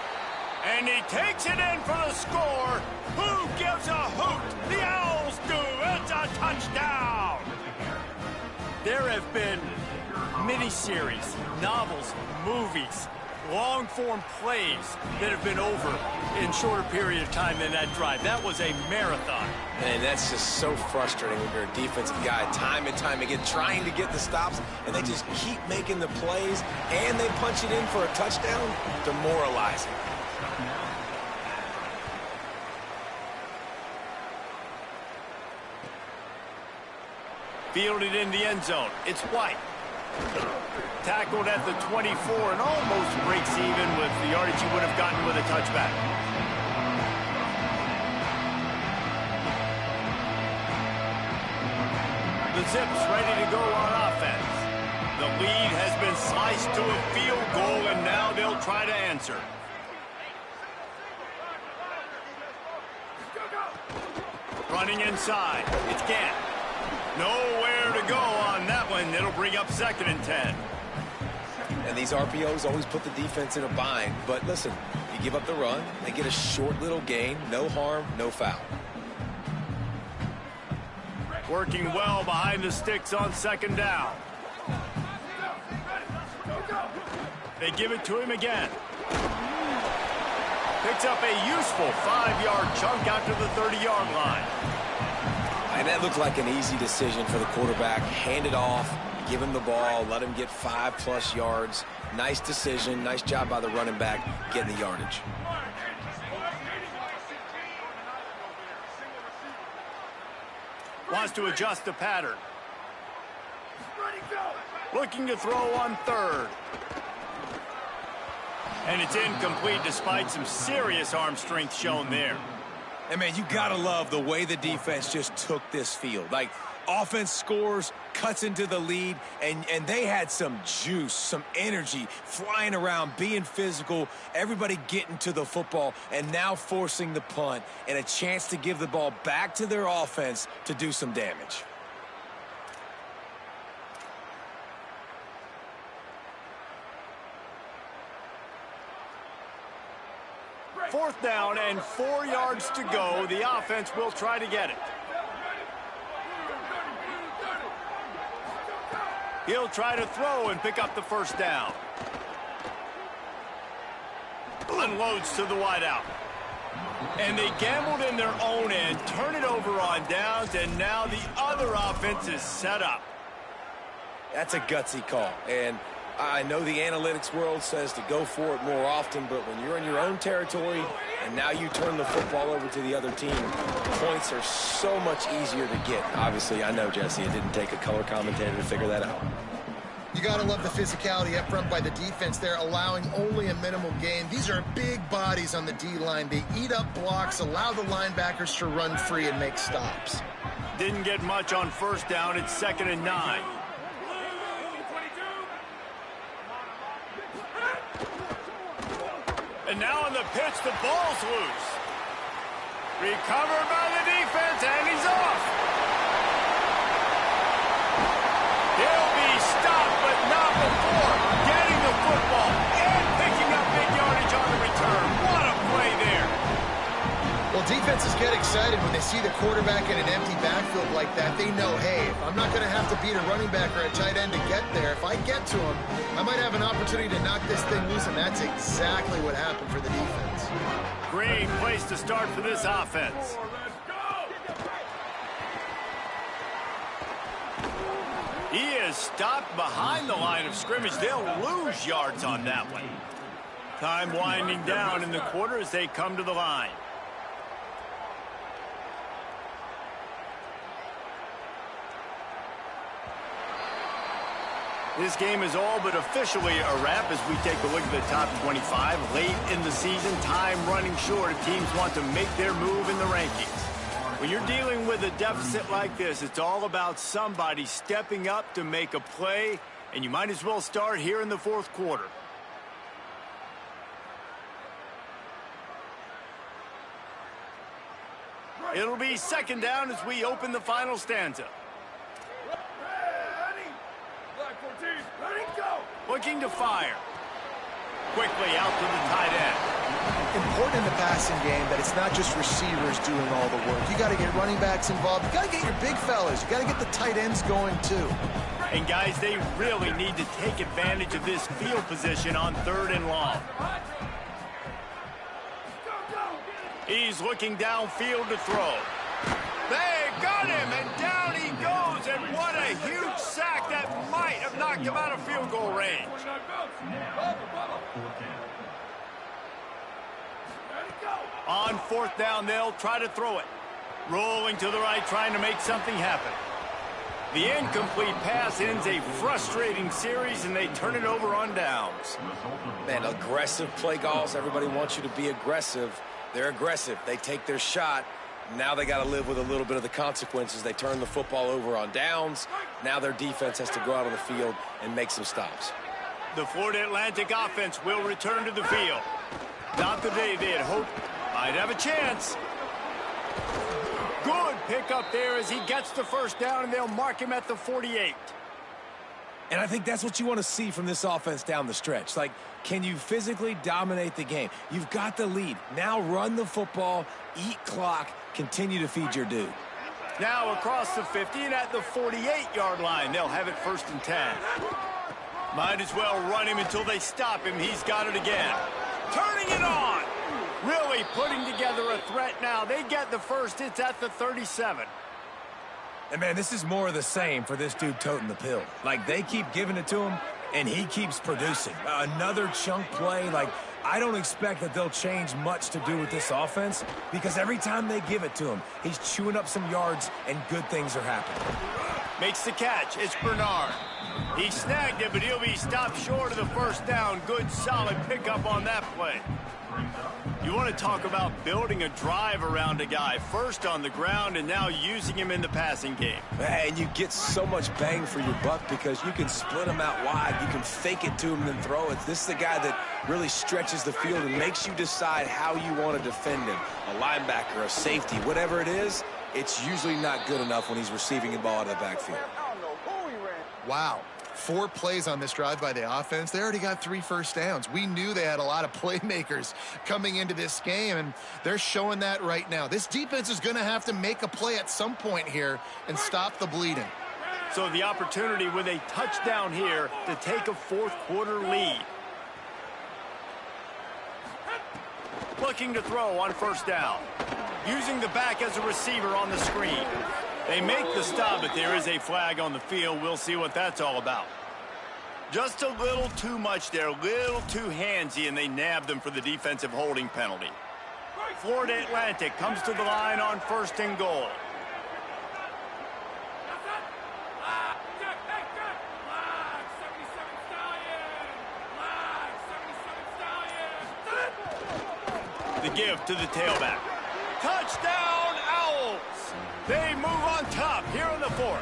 and he takes it in for the score. Who gives a hoot? The Owls do. It's a touchdown. There have been miniseries, novels, movies, long-form plays that have been over in shorter period of time than that drive. That was a marathon. And that's just so frustrating when you're a defensive guy, time and time again, trying to get the stops, and they just keep making the plays, and they punch it in for a touchdown. Demoralizing. Fielded in the end zone. It's White. Tackled at the 24 and almost breaks even with the yardage he would have gotten with a touchback. The Zips ready to go on offense. The lead has been sliced to a field goal, and now they'll try to answer. Running inside. It's Gant. Nowhere to go on that one. It'll bring up 2nd and 10. And these RPOs always put the defense in a bind. But listen, you give up the run, they get a short little gain. No harm, no foul. Working well behind the sticks on 2nd down. They give it to him again. Picks up a useful 5-yard chunk after the 30-yard line. And that looked like an easy decision for the quarterback. Hand it off, give him the ball, let him get 5+ yards. Nice decision, nice job by the running back getting the yardage. Wants to adjust the pattern. Looking to throw on 3rd. And it's incomplete despite some serious arm strength shown there. And, man, you got to love the way the defense just took this field. Like, offense scores, cuts into the lead, and they had some juice, some energy, flying around, being physical, everybody getting to the football, and now forcing the punt and a chance to give the ball back to their offense to do some damage. Fourth down and 4 yards to go. The offense will try to get it. He'll try to throw and pick up the 1st down. Unloads to the wideout. And they gambled in their own end, turn it over on downs, and now the other offense is set up. That's a gutsy call, and I know the analytics world says to go for it more often, but when you're in your own territory and now you turn the football over to the other team, points are so much easier to get. Obviously, I know, Jesse, it didn't take a color commentator to figure that out. You got to love the physicality up front by the defense there, allowing only a minimal gain. These are big bodies on the D-line. They eat up blocks, allow the linebackers to run free and make stops. Didn't get much on 1st down. It's 2nd and 9. And now on the pitch, the ball's loose. Recovered by the defense, and he's off. He'll be stopped, but not before getting the football and picking up big yardage on the return. What a play there. Well, defenses get excited when they see the quarterback in an empty backfield like that. They know, hey, I'm not going to have to beat a running back or a tight end to get there. If I get to him, I might have an opportunity to knock this thing loose, and that's exactly what happened for the defense. Great place to start for this offense. He is stopped behind the line of scrimmage. They'll lose yards on that one. Time winding down in the quarter as they come to the line. This game is all but officially a wrap as we take a look at the top 25. Late in the season, time running short if teams want to make their move in the rankings. When you're dealing with a deficit like this, it's all about somebody stepping up to make a play, and you might as well start here in the fourth quarter. It'll be second down as we open the final stanza. Looking to fire. Quickly out to the tight end. Important in the passing game that it's not just receivers doing all the work. You got to get running backs involved. You got to get your big fellas. You got to get the tight ends going too. And guys, they really need to take advantage of this field position on 3rd and long. He's looking downfield to throw. They got him, and down he goes, and what a huge sack that might have knocked him out of field goal range. On 4th down, they'll try to throw it. Rolling to the right, trying to make something happen. The incomplete pass ends a frustrating series, and they turn it over on downs. Man, aggressive play calls. Everybody wants you to be aggressive. They're aggressive. They take their shot. Now they got to live with a little bit of the consequences. They turn the football over on downs. Now their defense has to go out on the field and make some stops. The Florida Atlantic offense will return to the field. Not the day they had hoped. Might have a chance. Good pickup there as he gets the first down, and they'll mark him at the 48. And I think that's what you want to see from this offense down the stretch. Like, can you physically dominate the game? You've got the lead. Now run the football, eat clock, continue to feed your dude. Now across the 50 and at the 48-yard line. They'll have it 1st and 10. Might as well run him until they stop him. He's got it again. Turning it on. Really putting together a threat now. They get the first. It's at the 37. And, man, this is more of the same for this dude toting the pill. Like, they keep giving it to him, and he keeps producing. Another chunk play. Like, I don't expect that they'll change much to do with this offense because every time they give it to him, he's chewing up some yards, and good things are happening. Makes the catch. It's Bernard. He snagged it, but he'll be stopped short of the first down. Good, solid pickup on that play. You want to talk about building a drive around a guy. First on the ground and now using him in the passing game. And you get so much bang for your buck because you can split him out wide. You can fake it to him and then throw it. This is the guy that really stretches the field and makes you decide how you want to defend him. A linebacker, a safety, whatever it is, it's usually not good enough when he's receiving the ball out of the backfield. Wow. 4 plays on this drive by the offense. They already got 3 first downs. We knew they had a lot of playmakers coming into this game, and they're showing that right now. This defense is going to have to make a play at some point here and stop the bleeding. So the opportunity with a touchdown here to take a 4th quarter lead. Looking to throw on 1st down. Using the back as a receiver on the screen. They make the stop, but there is a flag on the field. We'll see what that's all about. Just a little too much there, a little too handsy, and they nabbed them for the defensive holding penalty. Florida Atlantic comes to the line on 1st and goal. The give to the tailback. Touchdown, Owls! They move on top here in the 4th.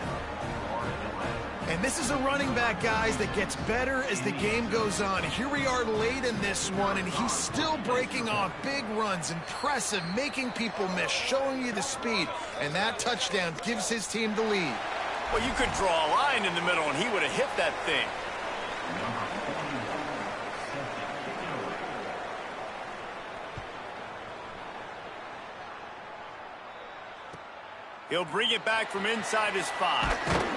And this is a running back, guys, that gets better as the game goes on. Here we are late in this one, and he's still breaking off big runs, impressive, making people miss, showing you the speed. And that touchdown gives his team the lead. Well, you could draw a line in the middle, and he would have hit that thing. He'll bring it back from inside his 5.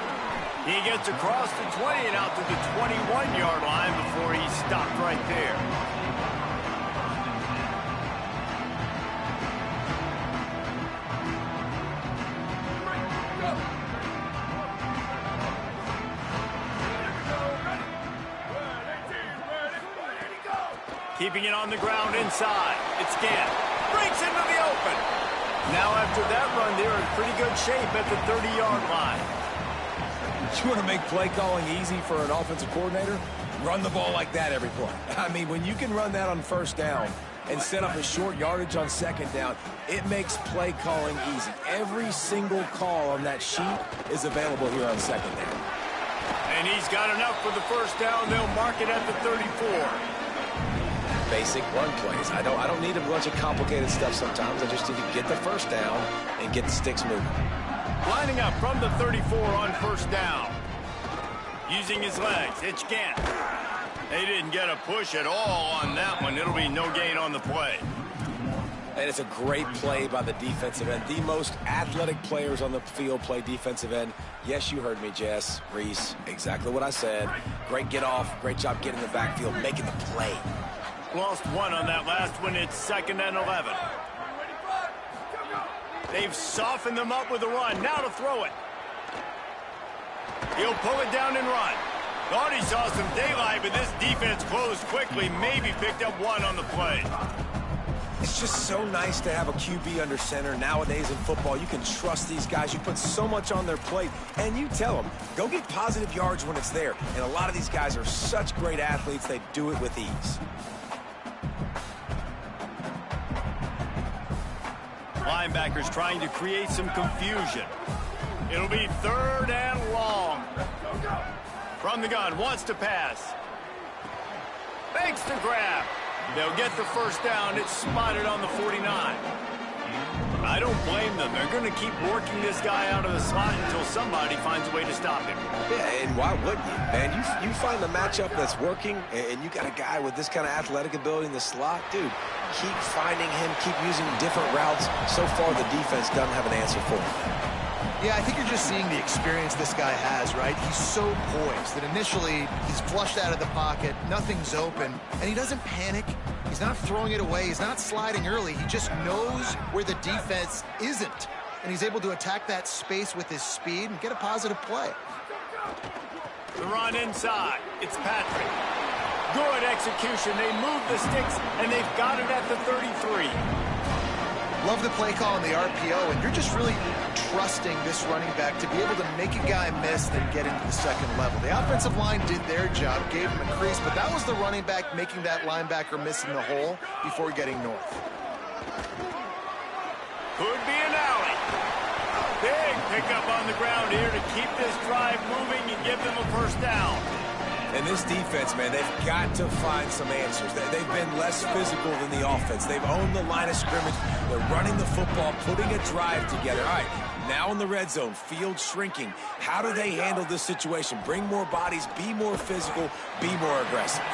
He gets across the 20 and out to the 21-yard line before he's stopped right there. Keeping it on the ground inside. It's Gant. Breaks into the open. Now after that run, they're in pretty good shape at the 30-yard line. You want to make play calling easy for an offensive coordinator? Run the ball like that every play. I mean, when you can run that on first down and set up a short yardage on second down, it makes play calling easy. Every single call on that sheet is available here on second down. And he's got enough for the first down. They'll mark it at the 34. Basic run plays. I don't need a bunch of complicated stuff sometimes. I just need to get the first down and get the sticks moving. Lining up from the 34 on first down. Using his legs, it's Gant. They didn't get a push at all on that one. It'll be no gain on the play. And it's a great play by the defensive end. The most athletic players on the field play defensive end. Yes, you heard me, Jess, Reese. Exactly what I said. Great get off. Great job getting the backfield, making the play. Lost one on that last one. It's 2nd and 11. They've softened them up with a run. Now to throw it. He'll pull it down and run. Thought he saw some daylight, but this defense closed quickly. Maybe picked up one on the play. It's just so nice to have a QB under center. Nowadays in football, you can trust these guys. You put so much on their plate, and you tell them, go get positive yards when it's there. And a lot of these guys are such great athletes, they do it with ease. Linebackers trying to create some confusion. It'll be 3rd and long. From the gun, wants to pass. Fakes the grab. They'll get the first down. It's spotted on the 49. I don't blame them. They're going to keep working this guy out of the slot until somebody finds a way to stop him. Yeah, and why wouldn't you, man? You find the matchup that's working, and you got a guy with this kind of athletic ability in the slot, dude, keep finding him, keep using different routes. So far, the defense doesn't have an answer for him. Yeah, I think you're just seeing the experience this guy has, right? He's so poised that initially he's flushed out of the pocket, nothing's open, and he doesn't panic. He's not throwing it away. He's not sliding early. He just knows where the defense isn't, and he's able to attack that space with his speed and get a positive play. The run inside. It's Patrick. Good execution. They move the sticks, and they've got it at the 33. Love the play call on the RPO, and you're just really trusting this running back to be able to make a guy miss and get into the second level. The offensive line did their job, gave him a crease, but that was the running back making that linebacker miss in the hole before getting north. Could be an alley. Big pickup on the ground here to keep this drive moving and give them a first down. And this defense, man, they've got to find some answers. They've been less physical than the offense. They've owned the line of scrimmage. They're running the football, putting a drive together. All right, now in the red zone, field shrinking. How do they handle this situation? Bring more bodies, be more physical, be more aggressive.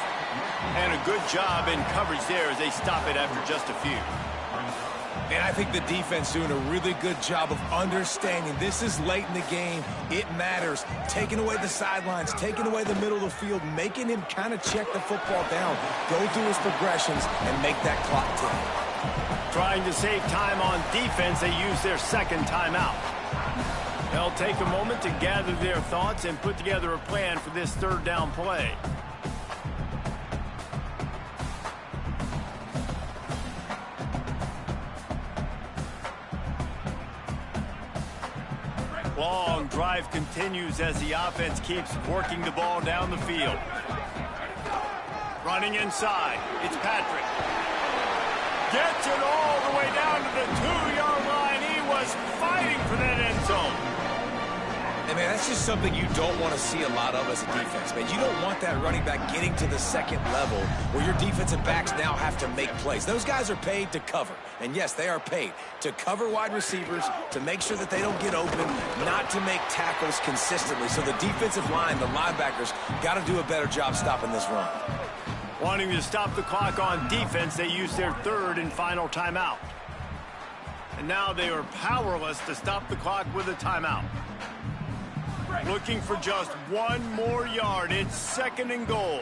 And a good job in coverage there as they stop it after just a few. And I think the defense doing a really good job of understanding this is late in the game. It matters. Taking away the sidelines, taking away the middle of the field, making him kind of check the football down, go through his progressions, and make that clock tick. Trying to save time on defense, they use their second timeout. They'll take a moment to gather their thoughts and put together a plan for this 3rd down play. Long drive continues as the offense keeps working the ball down the field. Running inside, it's Patrick. Gets it all the way down to the 2-yard line. He was fighting for that end zone. And, man, that's just something you don't want to see a lot of as a defense, man. You don't want that running back getting to the second level where your defensive backs now have to make plays. Those guys are paid to cover. And, yes, they are paid to cover wide receivers, to make sure that they don't get open, not to make tackles consistently. So the defensive line, the linebackers, got to do a better job stopping this run. Wanting to stop the clock on defense, they use their third and final timeout. And now they are powerless to stop the clock with a timeout. Looking for just one more yard. It's second and goal.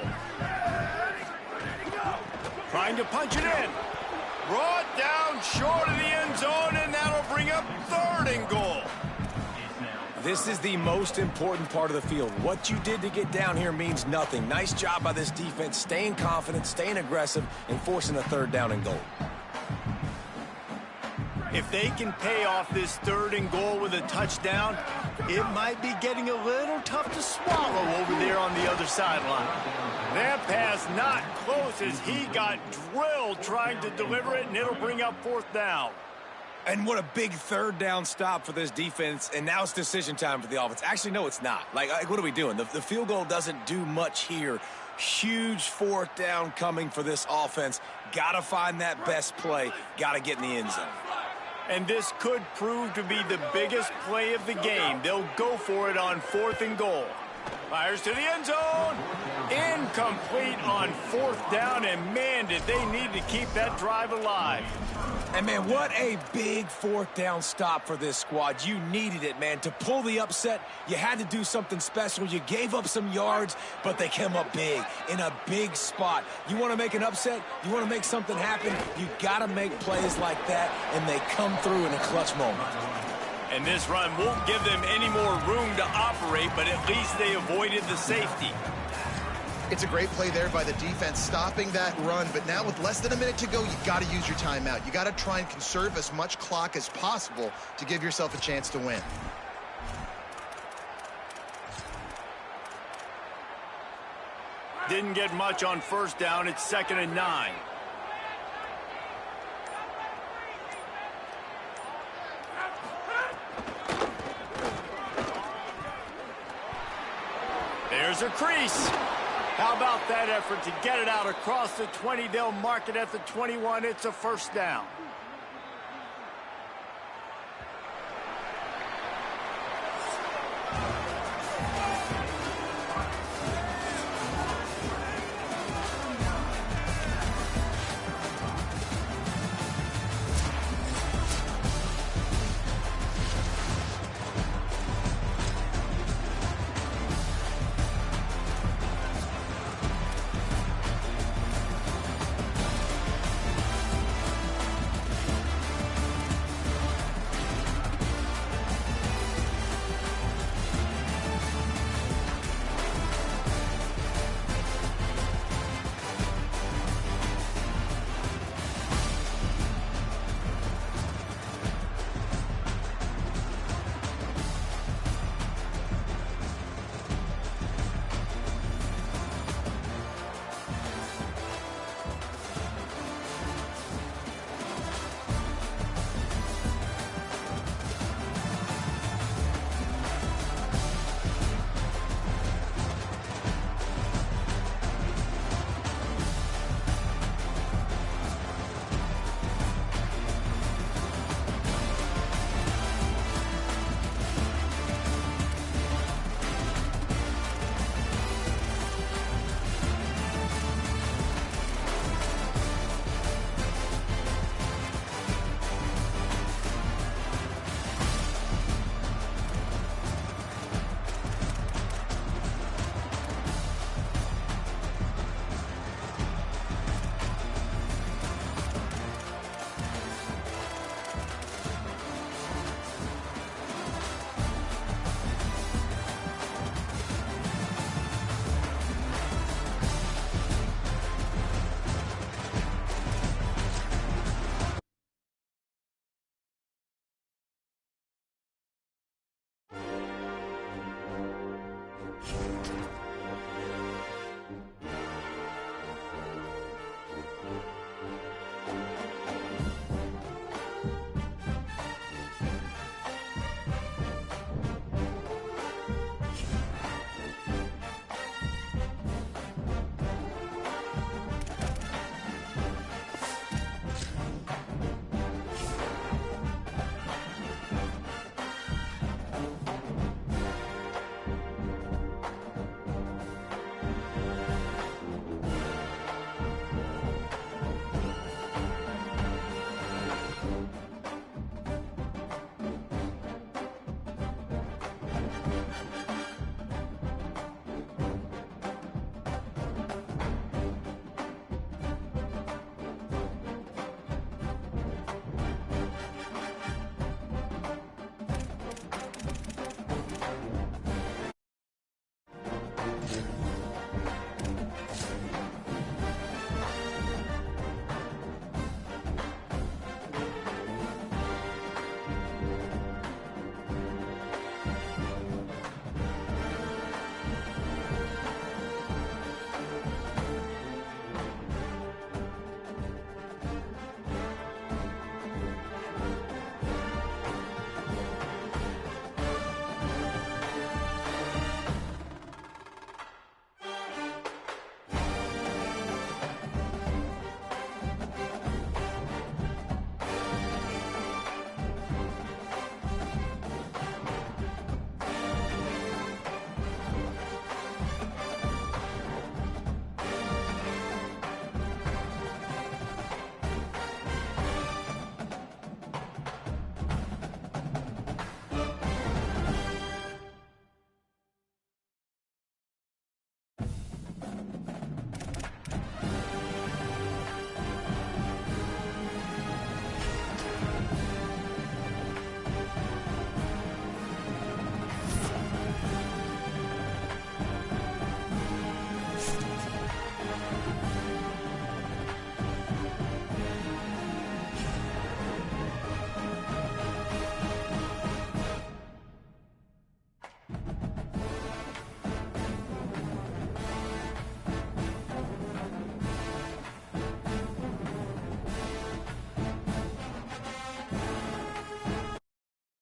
Trying to punch it in. Brought down short of the end zone, and that'll bring up third and goal. This is the most important part of the field. What you did to get down here means nothing. Nice job by this defense, staying confident, staying aggressive, and forcing a third down and goal. If they can pay off this third and goal with a touchdown, it might be getting a little tough to swallow over there on the other sideline. That pass not close as he got drilled trying to deliver it, and it'll bring up fourth down. And what a big third down stop for this defense, and now it's decision time for the offense. Actually, no, it's not. Like what are we doing? The field goal doesn't do much here. Huge fourth down coming for this offense. Got to find that best play. Got to get in the end zone. And this could prove to be the biggest play of the game. They'll go for it on fourth and goal. Fires to the end zone. Incomplete on fourth down, and man, did they need to keep that drive alive. And, man, what a big fourth down stop for this squad. You needed it, man. To pull the upset, you had to do something special. You gave up some yards, but they came up big, in a big spot. You want to make an upset? You want to make something happen? You got to make plays like that, and they come through in a clutch moment. And this run won't give them any more room to operate, but at least they avoided the safety. It's a great play there by the defense, stopping that run. But now with less than a minute to go, you got to use your timeout. You got to try and conserve as much clock as possible to give yourself a chance to win. Didn't get much on first down. It's second and 9. There's a crease. How about that effort to get it out across the 20? They'll mark it at the 21. It's a first down.